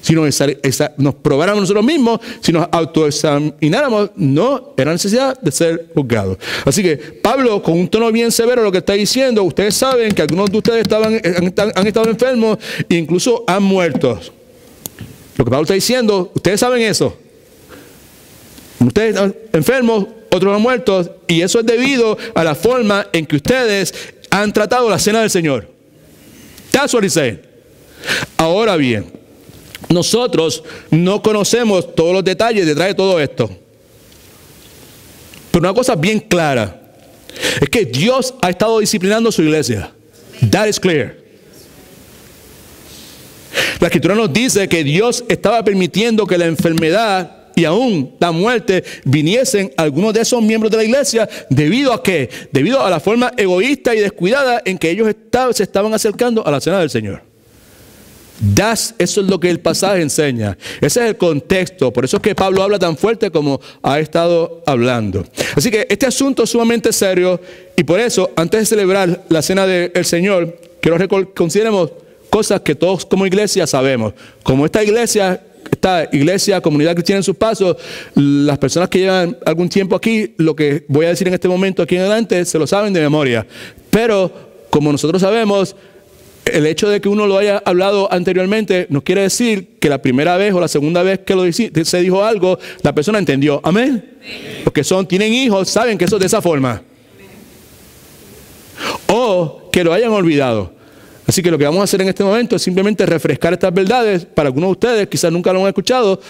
Si nos probáramos nosotros mismos, si nos autoexamináramos, no era necesidad de ser juzgados. Así que Pablo, con un tono bien severo, lo que está diciendo: ustedes saben que algunos de ustedes han estado enfermos e incluso han muerto. Lo que Pablo está diciendo, ustedes saben eso. Ustedes están enfermos, otros han muerto, y eso es debido a la forma en que ustedes han tratado la cena del Señor. That's what he's saying. Ahora bien, nosotros no conocemos todos los detalles detrás de todo esto. Pero una cosa bien clara es que Dios ha estado disciplinando a su iglesia. That is clear. La Escritura nos dice que Dios estaba permitiendo que la enfermedad y aún la muerte viniesen a algunos de esos miembros de la iglesia. ¿Debido a qué? Debido a la forma egoísta y descuidada en que ellos se estaban acercando a la cena del Señor. Eso es lo que el pasaje enseña. Ese es el contexto. Por eso es que Pablo habla tan fuerte como ha estado hablando. Así que este asunto es sumamente serio, y por eso, antes de celebrar la cena del Señor, quiero que consideremos cosas que todos como iglesia sabemos. Como esta iglesia, comunidad cristiana en sus pasos, las personas que llevan algún tiempo aquí, lo que voy a decir en este momento aquí en adelante, se lo saben de memoria. Pero como nosotros sabemos, el hecho de que uno lo haya hablado anteriormente no quiere decir que la primera vez o la segunda vez que se dijo algo, la persona entendió. Amén. Porque tienen hijos, saben que eso es de esa forma. O que lo hayan olvidado. Así que lo que vamos a hacer en este momento es simplemente refrescar estas verdades. Para algunos de ustedes quizás nunca lo han escuchado,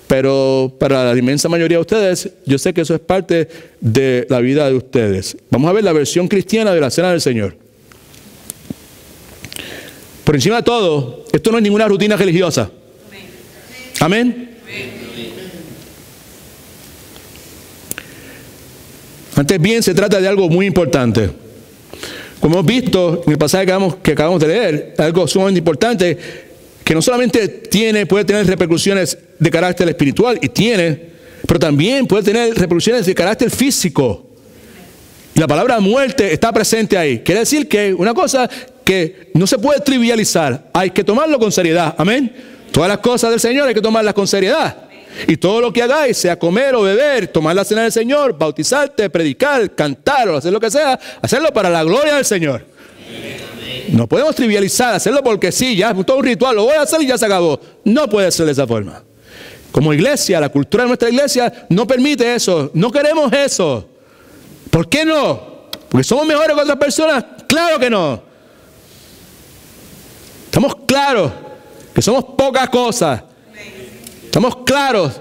pero para la inmensa mayoría de ustedes, yo sé que eso es parte de la vida de ustedes. Vamos a ver la versión cristiana de la cena del Señor. Por encima de todo, esto no es ninguna rutina religiosa. Amén. Antes bien, se trata de algo muy importante. Como hemos visto en el pasaje que acabamos de leer, algo sumamente importante que no solamente puede tener repercusiones de carácter espiritual, pero también puede tener repercusiones de carácter físico. Y la palabra muerte está presente ahí. Quiere decir que una cosa que no se puede trivializar, hay que tomarlo con seriedad. Amén. Todas las cosas del Señor hay que tomarlas con seriedad. Y todo lo que hagáis, sea comer o beber, tomar la cena del Señor, bautizarte, predicar, cantar o hacer lo que sea, hacerlo para la gloria del Señor. No podemos trivializar, hacerlo porque sí, ya es todo un ritual, lo voy a hacer y ya se acabó. No puede ser de esa forma. Como iglesia, la cultura de nuestra iglesia no permite eso. No queremos eso. ¿Por qué no? ¿Porque somos mejores que otras personas? Claro que no. Estamos claros que somos pocas cosas. Estamos claros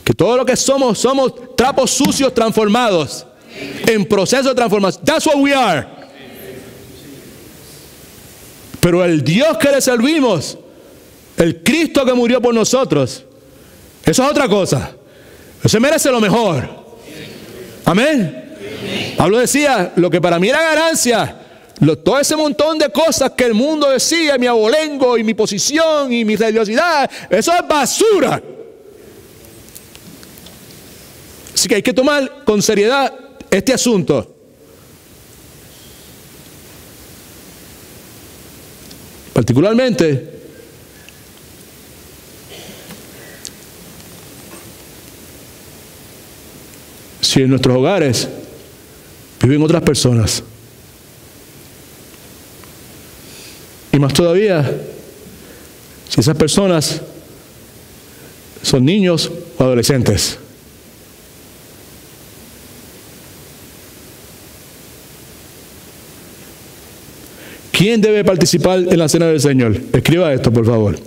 que todo lo que somos trapos sucios transformados, en proceso de transformación. That's what we are. Pero el Dios que le servimos, el Cristo que murió por nosotros, eso es otra cosa. Usted merece lo mejor. Amén. Pablo decía, lo que para mí era ganancia, todo ese montón de cosas que el mundo decía, mi abolengo y mi posición y mi religiosidad, eso es basura. Así que hay que tomar con seriedad este asunto. Particularmente, si en nuestros hogares viven otras personas. Y más todavía, si esas personas son niños o adolescentes. ¿Quién debe participar en la cena del Señor? Escriba esto, por favor.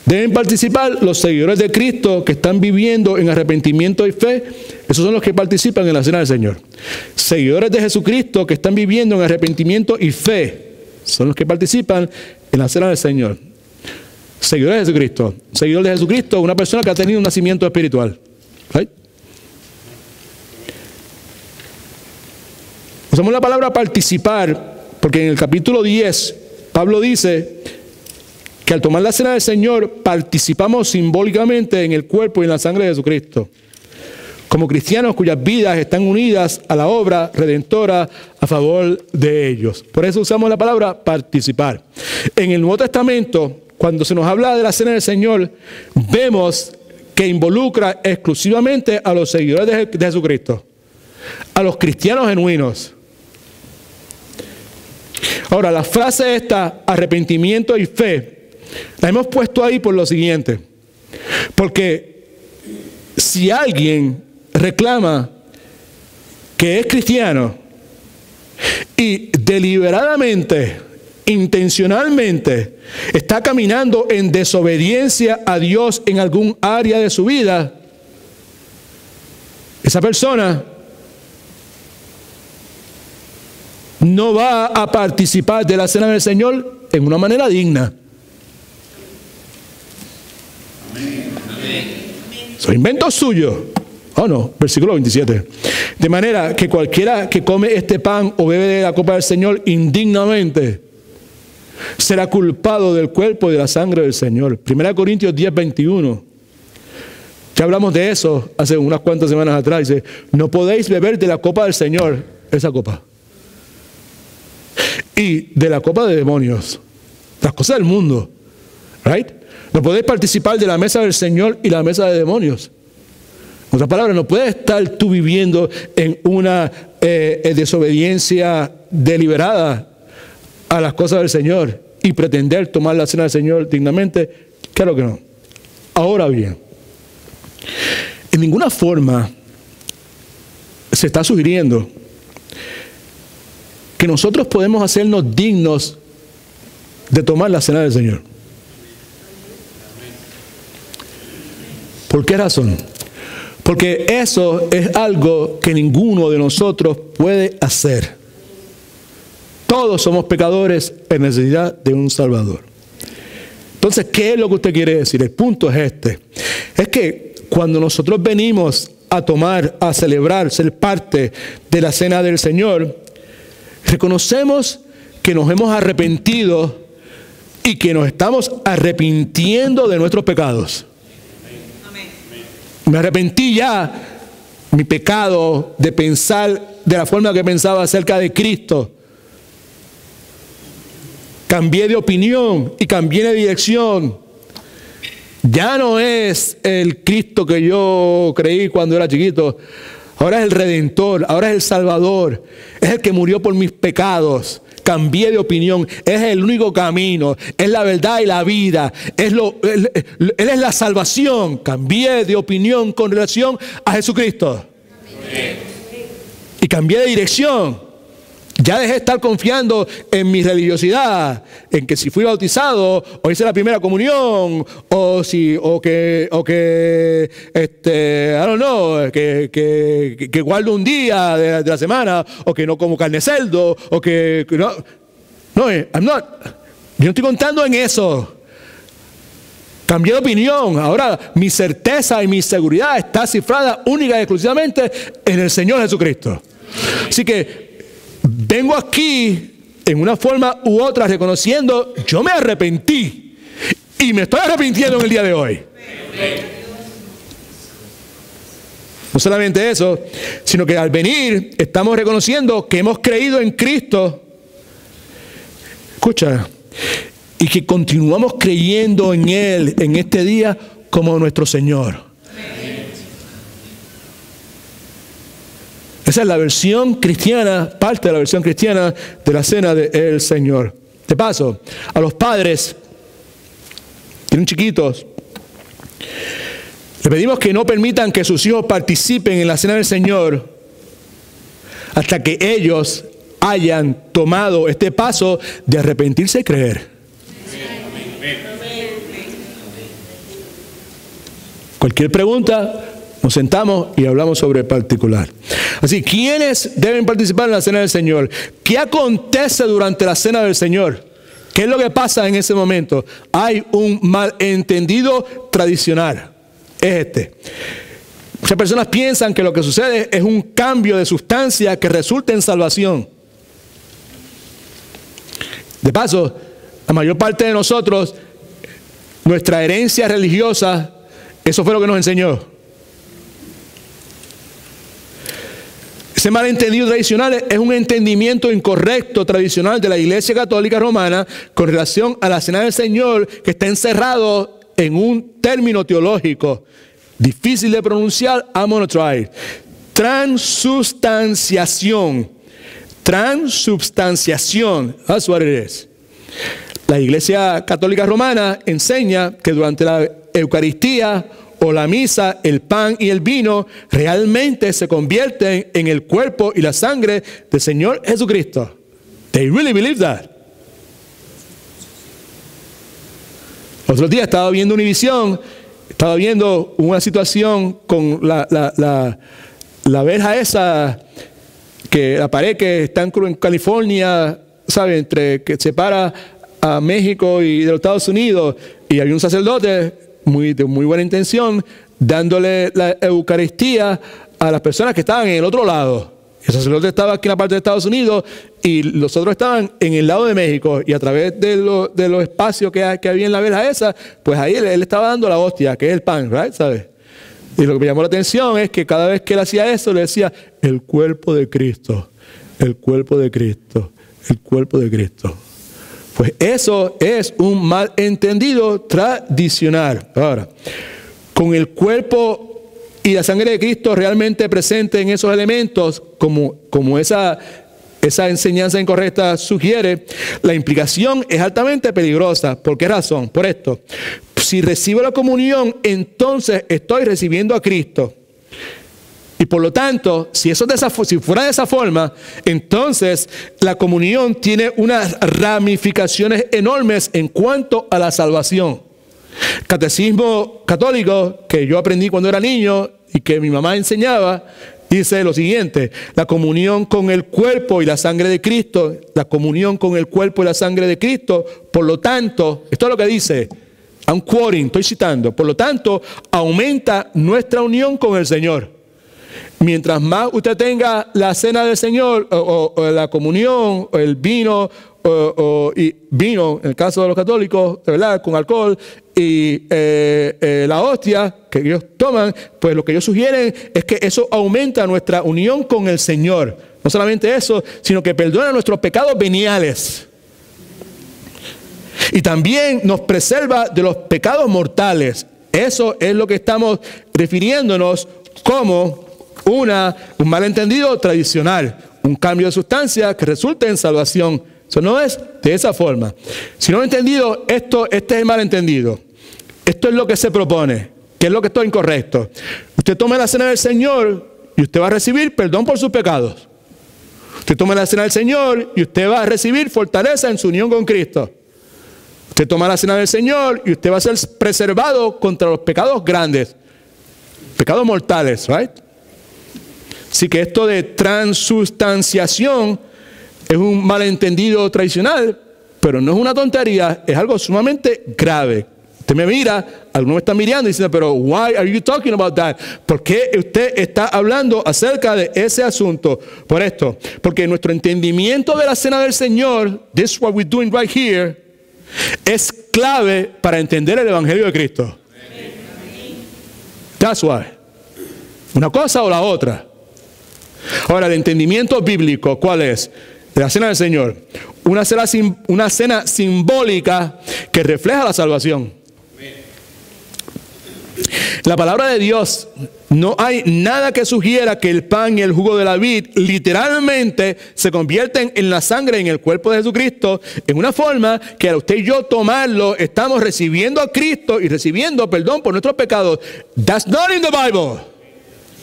Deben participar los seguidores de Cristo que están viviendo en arrepentimiento y fe. Esos son los que participan en la cena del Señor. Seguidores de Jesucristo que están viviendo en arrepentimiento y fe son los que participan en la cena del Señor. Seguidores de Jesucristo. Seguidor de Jesucristo es una persona que ha tenido un nacimiento espiritual. ¿Right? Usamos la palabra participar porque en el capítulo 10 Pablo dice que al tomar la cena del Señor participamos simbólicamente en el cuerpo y en la sangre de Jesucristo, como cristianos cuyas vidas están unidas a la obra redentora a favor de ellos. Por eso usamos la palabra participar. En el Nuevo Testamento, cuando se nos habla de la cena del Señor, vemos que involucra exclusivamente a los seguidores de Jesucristo, a los cristianos genuinos. Ahora, la frase esta, arrepentimiento y fe, la hemos puesto ahí por lo siguiente. Porque si alguien reclama que es cristiano y deliberadamente, intencionalmente, está caminando en desobediencia a Dios en algún área de su vida, esa persona no va a participar de la cena del Señor en una manera digna. Son inventos suyos. Oh no, versículo 27. De manera que cualquiera que come este pan o bebe de la copa del Señor indignamente será culpado del cuerpo y de la sangre del Señor. 1 Corintios 10, 21. Ya hablamos de eso hace unas cuantas semanas atrás. Dice, no podéis beber de la copa del Señor, esa copa, y de la copa de demonios, las cosas del mundo, right? No podéis participar de la mesa del Señor y la mesa de demonios. En otras palabras, no puedes estar tú viviendo en una desobediencia deliberada a las cosas del Señor y pretender tomar la cena del Señor dignamente. Claro que no. Ahora bien, en ninguna forma se está sugiriendo que nosotros podemos hacernos dignos de tomar la cena del Señor. ¿Por qué razón? Porque eso es algo que ninguno de nosotros puede hacer. Todos somos pecadores en necesidad de un Salvador. Entonces, ¿qué es lo que usted quiere decir? El punto es este. Es que cuando nosotros venimos a tomar, a celebrar, ser parte de la cena del Señor, reconocemos que nos hemos arrepentido y que nos estamos arrepintiendo de nuestros pecados. Me arrepentí ya mi pecado de pensar de la forma que pensaba acerca de Cristo. Cambié de opinión y cambié de dirección. Ya no es el Cristo que yo creí cuando era chiquito. Ahora es el Redentor, ahora es el Salvador. Es el que murió por mis pecados. Cambié de opinión. Es el único camino. Es la verdad y la vida. Él es la salvación. Cambié de opinión con relación a Jesucristo. Amén. Y cambié de dirección. Ya dejé de estar confiando en mi religiosidad, en que si fui bautizado, o hice la primera comunión, que guardo un día de la semana, o que no como carne de cerdo, o que no, yo no estoy contando en eso. cambié de opinión. Ahora mi certeza y mi seguridad está cifrada única y exclusivamente en el Señor Jesucristo. Así que vengo aquí en una forma u otra reconociendo, yo me arrepentí y me estoy arrepintiendo en el día de hoy. No solamente eso, sino que al venir estamos reconociendo que hemos creído en Cristo. Escucha, y que continuamos creyendo en Él en este día como nuestro Señor. Esa es la versión cristiana, parte de la versión cristiana de la cena del Señor. De paso, a los padres, tienen chiquitos, le pedimos que no permitan que sus hijos participen en la cena del Señor hasta que ellos hayan tomado este paso de arrepentirse y creer. Cualquier pregunta, nos sentamos y hablamos sobre el particular. Así, ¿quiénes deben participar en la cena del Señor? ¿Qué acontece durante la cena del Señor? ¿Qué es lo que pasa en ese momento? Hay un malentendido tradicional. Es este. Muchas personas piensan que lo que sucede es un cambio de sustancia que resulta en salvación. De paso, la mayor parte de nosotros, nuestra herencia religiosa, eso fue lo que nos enseñó. Ese malentendido tradicional es un entendimiento incorrecto tradicional de la Iglesia Católica Romana con relación a la cena del Señor, que está encerrado en un término teológico difícil de pronunciar. I'm gonna try. Transubstanciación. Transubstanciación. That's what it is. La Iglesia Católica Romana enseña que durante la Eucaristía o la misa, el pan y el vino realmente se convierten en el cuerpo y la sangre del Señor Jesucristo. They really believe that. Otro día estaba viendo Univisión, estaba viendo una situación con la verja esa, que la pared que está en California, ¿sabe? Entre que separa a México y de los Estados Unidos, y había un sacerdote de muy buena intención dándole la Eucaristía a las personas que estaban en el otro lado. El sacerdote estaba aquí en la parte de Estados Unidos y los otros estaban en el lado de México, y a través de los espacios que había en la verja esa, pues ahí él estaba dando la hostia, que es el pan, right? ¿Sabes? Y lo que me llamó la atención es que cada vez que él hacía eso, le decía, el cuerpo de Cristo, el cuerpo de Cristo, el cuerpo de Cristo. Pues eso es un malentendido tradicional. Ahora, con el cuerpo y la sangre de Cristo realmente presente en esos elementos, como esa enseñanza incorrecta sugiere, la implicación es altamente peligrosa. ¿Por qué razón? Por esto. Si recibo la comunión, entonces estoy recibiendo a Cristo. Y por lo tanto, si fuera de esa forma, entonces la comunión tiene unas ramificaciones enormes en cuanto a la salvación. Catecismo católico, que yo aprendí cuando era niño y que mi mamá enseñaba, dice lo siguiente: la comunión con el cuerpo y la sangre de Cristo, la comunión con el cuerpo y la sangre de Cristo, por lo tanto, esto es lo que dice, I'm quoting, estoy citando, por lo tanto, aumenta nuestra unión con el Señor. Mientras más usted tenga la cena del Señor, o la comunión, o el vino, y vino, en el caso de los católicos, ¿verdad?, con alcohol, y la hostia que ellos toman, pues lo que ellos sugieren es que eso aumenta nuestra unión con el Señor. No solamente eso, sino que perdona nuestros pecados veniales. Y también nos preserva de los pecados mortales. Eso es lo que estamos refiriéndonos como un malentendido tradicional, un cambio de sustancia que resulta en salvación. Eso no es de esa forma. Si no he entendido esto, este es el malentendido. Esto es lo que se propone, que es lo que está incorrecto. Usted toma la cena del Señor y usted va a recibir perdón por sus pecados. Usted toma la cena del Señor y usted va a recibir fortaleza en su unión con Cristo. Usted toma la cena del Señor y usted va a ser preservado contra los pecados grandes, pecados mortales, right? Así que esto de transubstanciación es un malentendido tradicional, pero no es una tontería, es algo sumamente grave. Usted me mira Algunos me están mirando y diciendo, pero why are you talking about that? ¿Por qué usted está hablando acerca de ese asunto? Por esto, porque nuestro entendimiento de la cena del Señor, this is what we're doing right here, es clave para entender el Evangelio de Cristo. That's why. Una cosa o la otra. Ahora, el entendimiento bíblico, ¿cuál es? De la cena del Señor. Una cena simbólica que refleja la salvación. La palabra de Dios, no hay nada que sugiera que el pan y el jugo de la vid literalmente se convierten en la sangre en el cuerpo de Jesucristo, en una forma que al usted y yo tomarlo, estamos recibiendo a Cristo y recibiendo perdón por nuestros pecados. That's not in the Bible.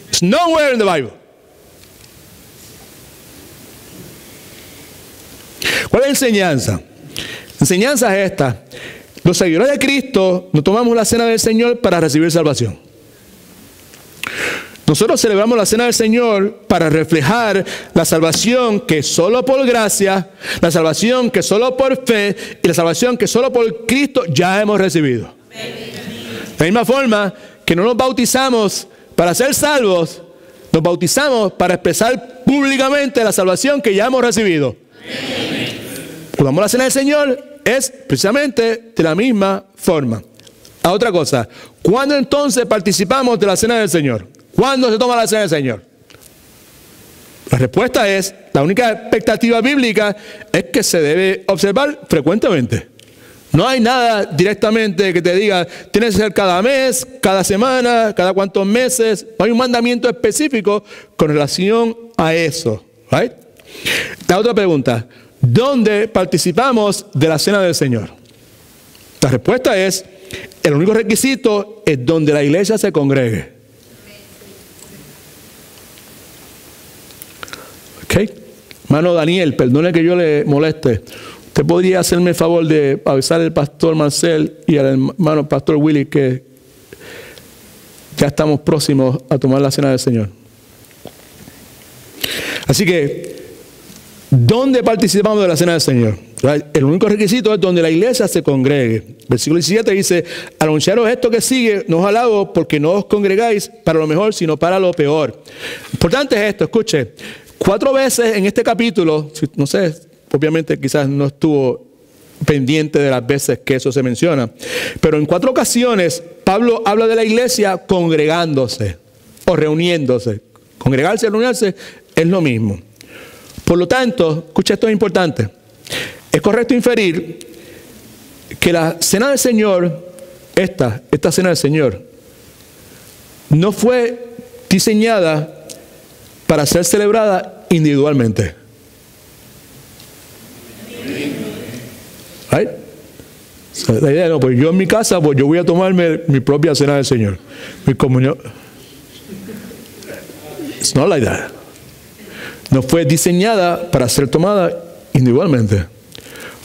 It's nowhere in the Bible. ¿Cuál es la enseñanza? La enseñanza es esta. Los seguidores de Cristo no tomamos la cena del Señor para recibir salvación. Nosotros celebramos la cena del Señor para reflejar la salvación que solo por gracia, la salvación que solo por fe y la salvación que solo por Cristo ya hemos recibido. De la misma forma que no nos bautizamos para ser salvos, nos bautizamos para expresar públicamente la salvación que ya hemos recibido. Cuando damos la cena del Señor es precisamente de la misma forma. A otra cosa, ¿cuándo entonces participamos de la cena del Señor? ¿Cuándo se toma la cena del Señor? La respuesta es, la única expectativa bíblica es que se debe observar frecuentemente. No hay nada directamente que te diga, tienes que ser cada mes, cada semana, cada cuantos meses. No hay un mandamiento específico con relación a eso. Right? La otra pregunta, ¿dónde participamos de la cena del Señor? La respuesta es, el único requisito es donde la iglesia se congregue. ¿Ok? Hermano Daniel, perdone que yo le moleste. ¿Usted podría hacerme el favor de avisar al pastor Marcel y al hermano pastor Willy que ya estamos próximos a tomar la cena del Señor? Así que, ¿dónde participamos de la cena del Señor? El único requisito es donde la iglesia se congregue. Versículo 17 dice, anunciaros esto que sigue, no os alabo porque no os congregáis para lo mejor, sino para lo peor. Importante es esto, escuche, 4 veces en este capítulo, no sé, obviamente quizás no estuvo pendiente de las veces que eso se menciona, pero en 4 ocasiones Pablo habla de la iglesia congregándose o reuniéndose. Congregarse y reunirse es lo mismo. Por lo tanto, escucha, esto es importante. Es correcto inferir que la cena del Señor, esta cena del Señor, no fue diseñada para ser celebrada individualmente. ¿Right? La idea no, pues yo en mi casa, pues yo voy a tomarme mi propia cena del Señor, mi comunión. It's not like that. No fue diseñada para ser tomada individualmente.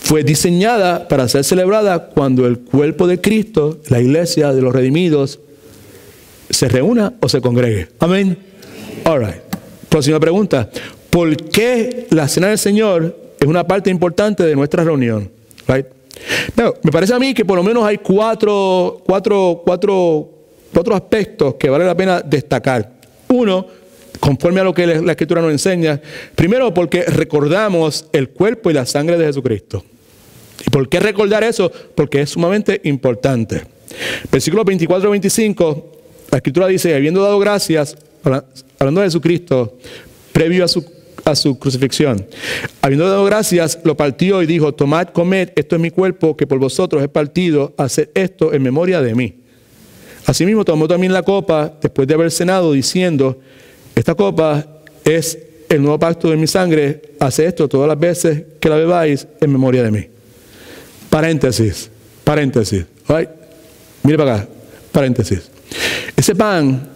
Fue diseñada para ser celebrada cuando el cuerpo de Cristo, la iglesia de los redimidos, se reúna o se congregue. Amén. All right. Próxima pregunta. ¿Por qué la cena del Señor es una parte importante de nuestra reunión? Right? Pero me parece a mí que por lo menos hay cuatro aspectos que vale la pena destacar. Uno, conforme a lo que la Escritura nos enseña. Primero, porque recordamos el cuerpo y la sangre de Jesucristo. ¿Y por qué recordar eso? Porque es sumamente importante. Versículos 24 y 25, la Escritura dice, habiendo dado gracias, hablando de Jesucristo, previo a su crucifixión, habiendo dado gracias, lo partió y dijo, tomad, comed, esto es mi cuerpo, que por vosotros es partido, haced esto en memoria de mí. Asimismo tomó también la copa, después de haber cenado, diciendo, esta copa es el nuevo pacto de mi sangre, haced esto todas las veces que la bebáis en memoria de mí. Paréntesis. Right? Mire para acá, paréntesis. Ese pan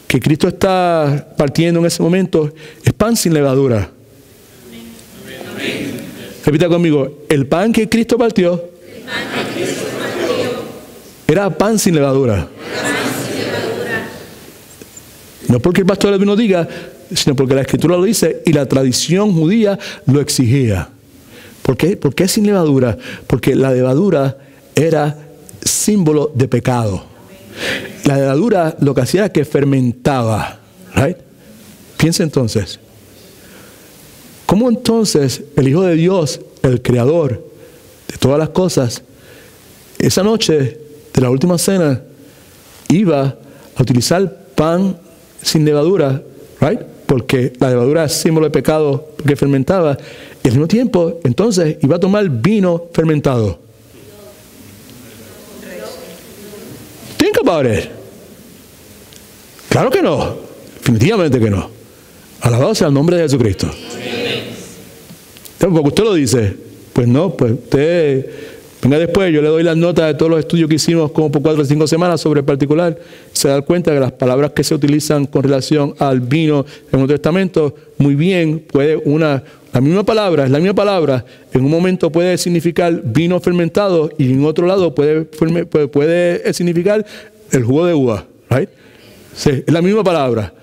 que Cristo está partiendo en ese momento es pan sin levadura. Amén. Repita conmigo, el pan que Cristo partió era pan sin levadura. No porque el pastor nos diga, sino porque la Escritura lo dice y la tradición judía lo exigía. ¿Por qué? ¿Por qué sin levadura? Porque la levadura era símbolo de pecado. La levadura lo que hacía era que fermentaba. Right? Piensa entonces. ¿Cómo entonces el Hijo de Dios, el Creador de todas las cosas, esa noche de la última cena, iba a utilizar pan sin levadura, right? Porque la levadura es símbolo de pecado, porque fermentaba, y al mismo tiempo, entonces, iba a tomar vino fermentado? Think about it. Claro que no, definitivamente que no. Alabado sea el nombre de Jesucristo. Porque usted lo dice, pues no, pues usted venga después, yo le doy las notas de todos los estudios que hicimos como por 4 o 5 semanas sobre el particular, se da cuenta que las palabras que se utilizan con relación al vino en el Nuevo Testamento, muy bien, puede la misma palabra, en un momento puede significar vino fermentado y en otro lado puede significar el jugo de uva, right? Sí, es la misma palabra.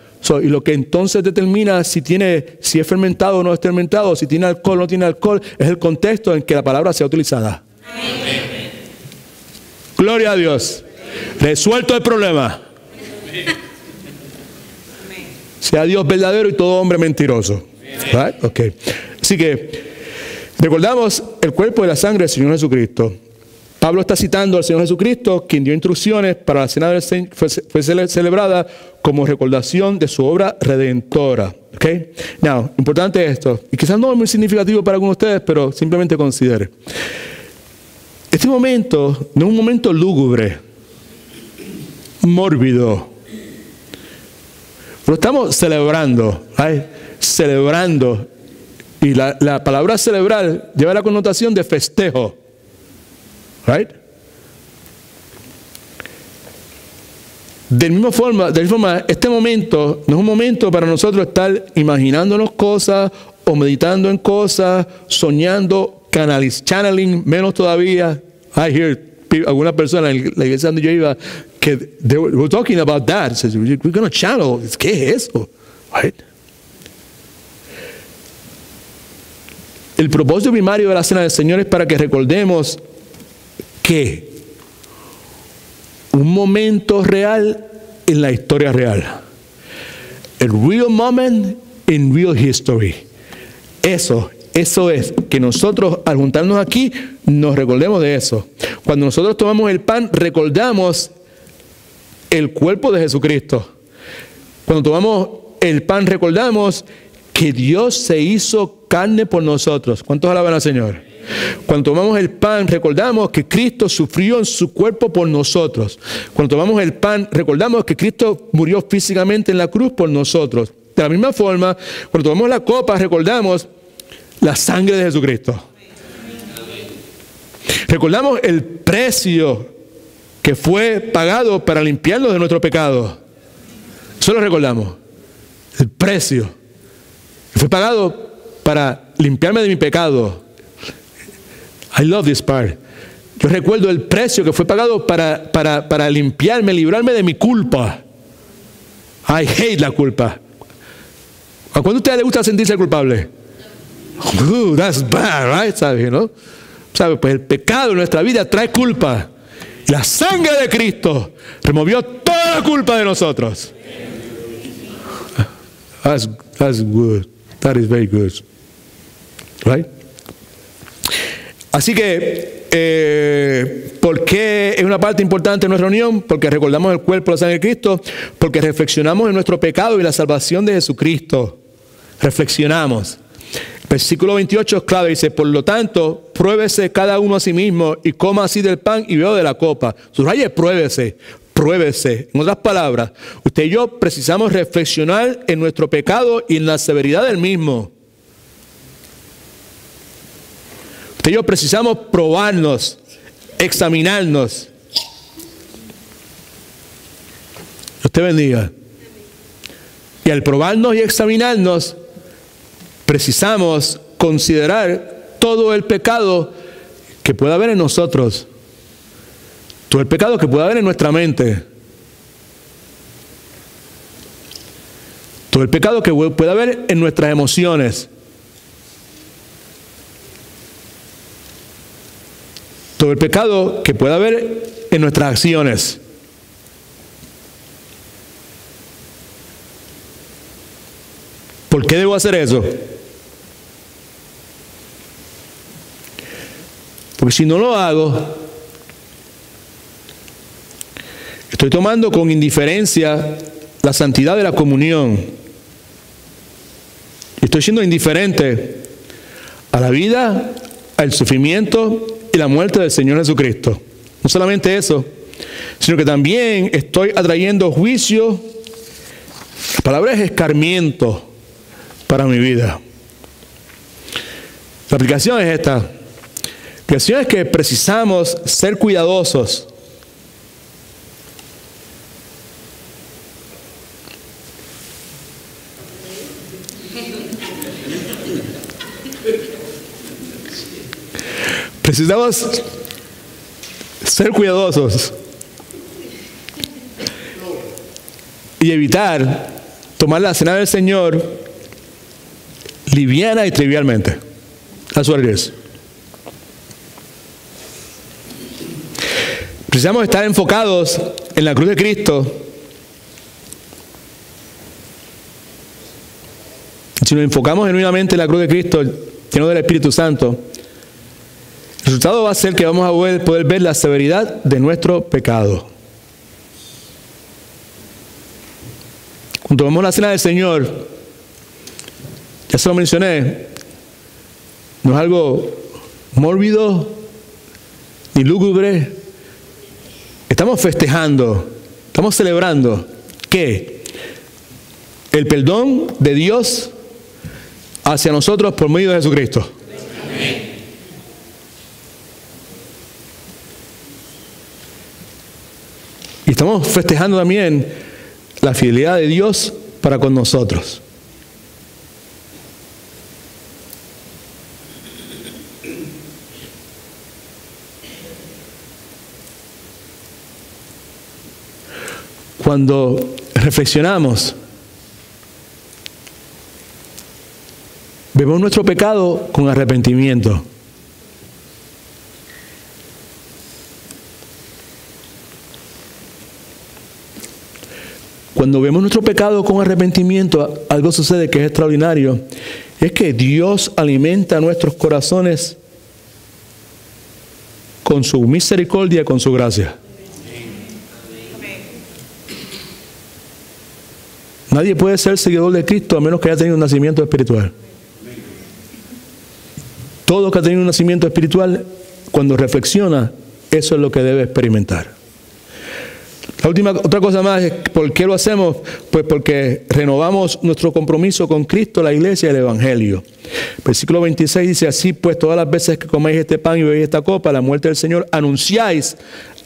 Y lo que entonces determina si es fermentado o no es fermentado, si tiene alcohol o no tiene alcohol, es el contexto en que la palabra sea utilizada. Amén. Gloria a Dios. Resuelto el problema. Sea Dios verdadero y todo hombre mentiroso. Right? Okay. Así que recordamos el cuerpo y la sangre del Señor Jesucristo. Pablo está citando al Señor Jesucristo, quien dio instrucciones para la cena del Señor, fue celebrada como recordación de su obra redentora. Okay? Now, importante esto, y quizás no es muy significativo para algunos de ustedes, pero simplemente considere. Este momento no es un momento lúgubre, mórbido. Lo estamos celebrando, ¿right? Celebrando. Y la palabra celebrar lleva la connotación de festejo. Right? De la misma forma, este momento no es un momento para nosotros estar imaginándonos cosas o meditando en cosas, soñando, channeling, menos todavía. I hear algunas personas en la iglesia donde yo iba que they were talking about that. Says, we're going to channel. ¿Qué es eso? Right? El propósito primario de la Cena del Señor es para que recordemos que un momento real en la historia real. A real moment in real history. Eso es, que nosotros al juntarnos aquí nos recordemos de eso. Cuando nosotros tomamos el pan, recordamos el cuerpo de Jesucristo. Cuando tomamos el pan, recordamos que Dios se hizo carne por nosotros. ¿Cuántos alaban al Señor? Cuando tomamos el pan, recordamos que Cristo sufrió en su cuerpo por nosotros. Cuando tomamos el pan, recordamos que Cristo murió físicamente en la cruz por nosotros. De la misma forma, cuando tomamos la copa, recordamos la sangre de Jesucristo. Recordamos el precio que fue pagado para limpiarnos de nuestro pecado. Eso lo recordamos. El precio que fue pagado para limpiarme de mi pecado. I love this part. Yo recuerdo el precio que fue pagado para limpiarme, librarme de mi culpa. I hate la culpa. ¿A cuándo a usted le gusta sentirse culpable? That's bad, right? ¿Sabe, no? ¿Sabe? Pues el pecado en nuestra vida trae culpa. La sangre de Cristo removió toda la culpa de nosotros. That's good. That is very good. Right? Así que, ¿por qué es una parte importante de nuestra reunión? Porque recordamos el cuerpo y la sangre de Cristo, porque reflexionamos en nuestro pecado y la salvación de Jesucristo. Reflexionamos. Versículo 28 es clave, dice, por lo tanto, pruébese cada uno a sí mismo y coma así del pan y beba de la copa. Subraye, pruébese. En otras palabras, usted y yo precisamos reflexionar en nuestro pecado y en la severidad del mismo. Usted y yo precisamos probarnos, examinarnos. Dios te bendiga. Y al probarnos y examinarnos, precisamos considerar todo el pecado que pueda haber en nosotros. Todo el pecado que pueda haber en nuestra mente. Todo el pecado que pueda haber en nuestras emociones. Todo el pecado que pueda haber en nuestras acciones. ¿Por qué debo hacer eso? Porque si no lo hago, estoy tomando con indiferencia la santidad de la comunión. Estoy siendo indiferente a la vida, al sufrimiento y la muerte del Señor Jesucristo. No solamente eso, sino que también estoy atrayendo juicio. La palabra es escarmiento para mi vida. La aplicación es esta. La aplicación es que precisamos ser cuidadosos. Precisamos ser cuidadosos y evitar tomar la cena del Señor liviana y trivialmente. That's what it is. Precisamos estar enfocados en la cruz de Cristo. Si nos enfocamos genuinamente en la cruz de Cristo, lleno del Espíritu Santo, el resultado va a ser que vamos a poder ver la severidad de nuestro pecado. Cuando tomamos la cena del Señor, ya se lo mencioné, no es algo mórbido ni lúgubre. Estamos festejando, estamos celebrando ¿qué? El perdón de Dios hacia nosotros por medio de Jesucristo. Amén. Y estamos festejando también la fidelidad de Dios para con nosotros. Cuando reflexionamos, vemos nuestro pecado con arrepentimiento. Cuando vemos nuestro pecado con arrepentimiento, algo sucede que es extraordinario. Es que Dios alimenta nuestros corazones con su misericordia y con su gracia. Nadie puede ser seguidor de Cristo a menos que haya tenido un nacimiento espiritual. Todo que ha tenido un nacimiento espiritual, cuando reflexiona, eso es lo que debe experimentar. Otra cosa más es, ¿por qué lo hacemos? Pues porque renovamos nuestro compromiso con Cristo, la iglesia y el Evangelio. Versículo 26 dice, así pues todas las veces que coméis este pan y bebéis esta copa, la muerte del Señor, anunciáis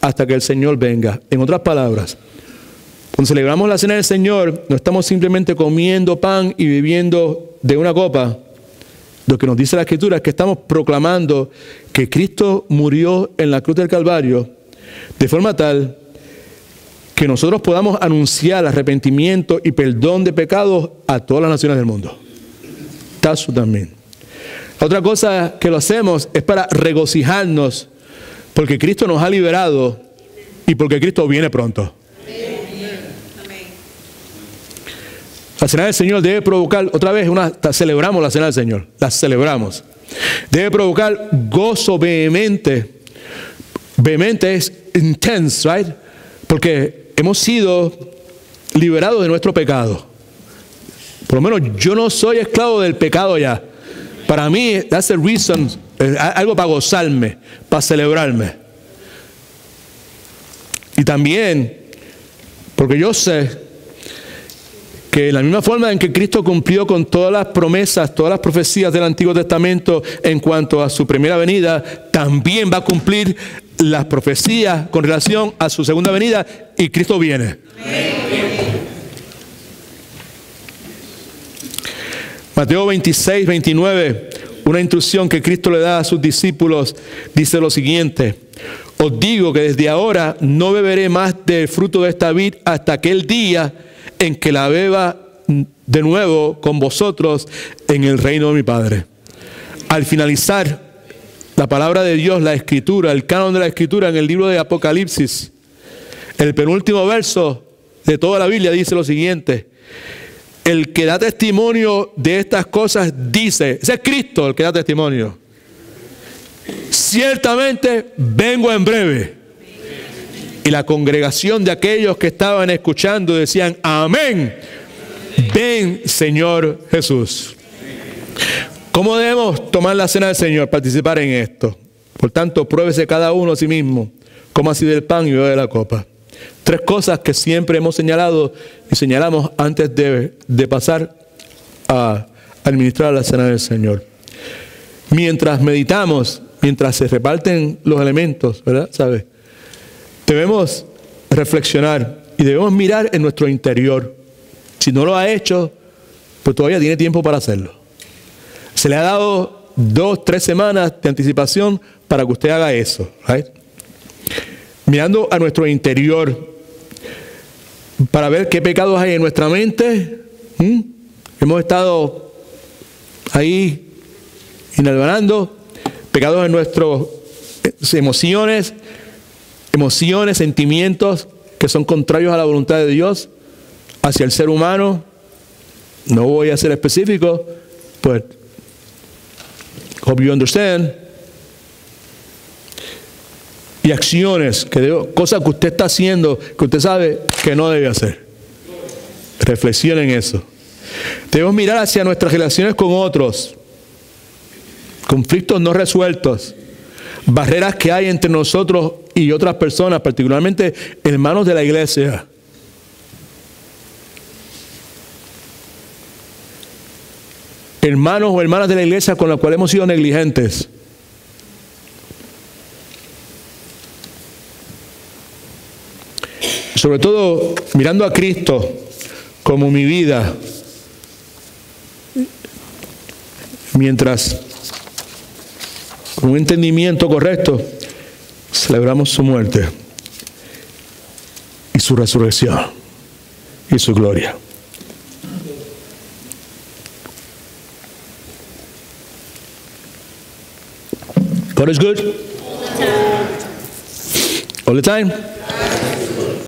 hasta que el Señor venga. En otras palabras, cuando celebramos la cena del Señor, no estamos simplemente comiendo pan y bebiendo de una copa. Lo que nos dice la Escritura es que estamos proclamando que Cristo murió en la cruz del Calvario de forma tal que nosotros podamos anunciar arrepentimiento y perdón de pecados a todas las naciones del mundo. Tazo también. La otra cosa que lo hacemos es para regocijarnos porque Cristo nos ha liberado y porque Cristo viene pronto. La cena del Señor debe provocar, otra vez, celebramos la cena del Señor, la celebramos. Debe provocar gozo vehemente. Vehemente es intense, right? Porque hemos sido liberados de nuestro pecado. Por lo menos yo no soy esclavo del pecado ya. Para mí, that's the reason, algo para gozarme, para celebrarme. Y también, porque yo sé que la misma forma en que Cristo cumplió con todas las promesas, todas las profecías del Antiguo Testamento en cuanto a su primera venida, también va a cumplir las profecías con relación a su segunda venida y Cristo viene. Mateo 26, 29, una instrucción que Cristo le da a sus discípulos, dice lo siguiente: os digo que desde ahora no beberé más del fruto de esta vid hasta aquel día en que la beba de nuevo con vosotros en el reino de mi Padre. Al finalizar la palabra de Dios, la Escritura, el canon de la Escritura en el libro de Apocalipsis, el penúltimo verso de toda la Biblia dice lo siguiente: el que da testimonio de estas cosas dice, ese es Cristo el que da testimonio, ciertamente vengo en breve. Y la congregación de aquellos que estaban escuchando decían, amén, ven Señor Jesús. ¿Cómo debemos tomar la cena del Señor? Participar en esto. Por tanto, pruébese cada uno a sí mismo, coma así del pan y bebe de la copa. 3 cosas que siempre hemos señalado y señalamos antes de pasar a administrar la cena del Señor. Mientras meditamos, mientras se reparten los elementos, ¿verdad? ¿Sabes? Debemos reflexionar y debemos mirar en nuestro interior. Si no lo ha hecho, pues todavía tiene tiempo para hacerlo. Se le ha dado 2, 3 semanas de anticipación para que usted haga eso. ¿Right? Mirando a nuestro interior para ver qué pecados hay en nuestra mente. Hemos estado ahí inalbarando pecados en nuestras emociones, sentimientos que son contrarios a la voluntad de Dios hacia el ser humano. No voy a ser específico, but hope you understand. Y acciones, cosas que usted está haciendo, que usted sabe que no debe hacer. Reflexione en eso. Debemos mirar hacia nuestras relaciones con otros, conflictos no resueltos, barreras que hay entre nosotros y otras personas, particularmente hermanos de la iglesia. Hermanos o hermanas de la iglesia con los cuales hemos sido negligentes. Sobre todo mirando a Cristo como mi vida, mientras con un entendimiento correcto celebramos su muerte y su resurrección y su gloria. God is good all the time.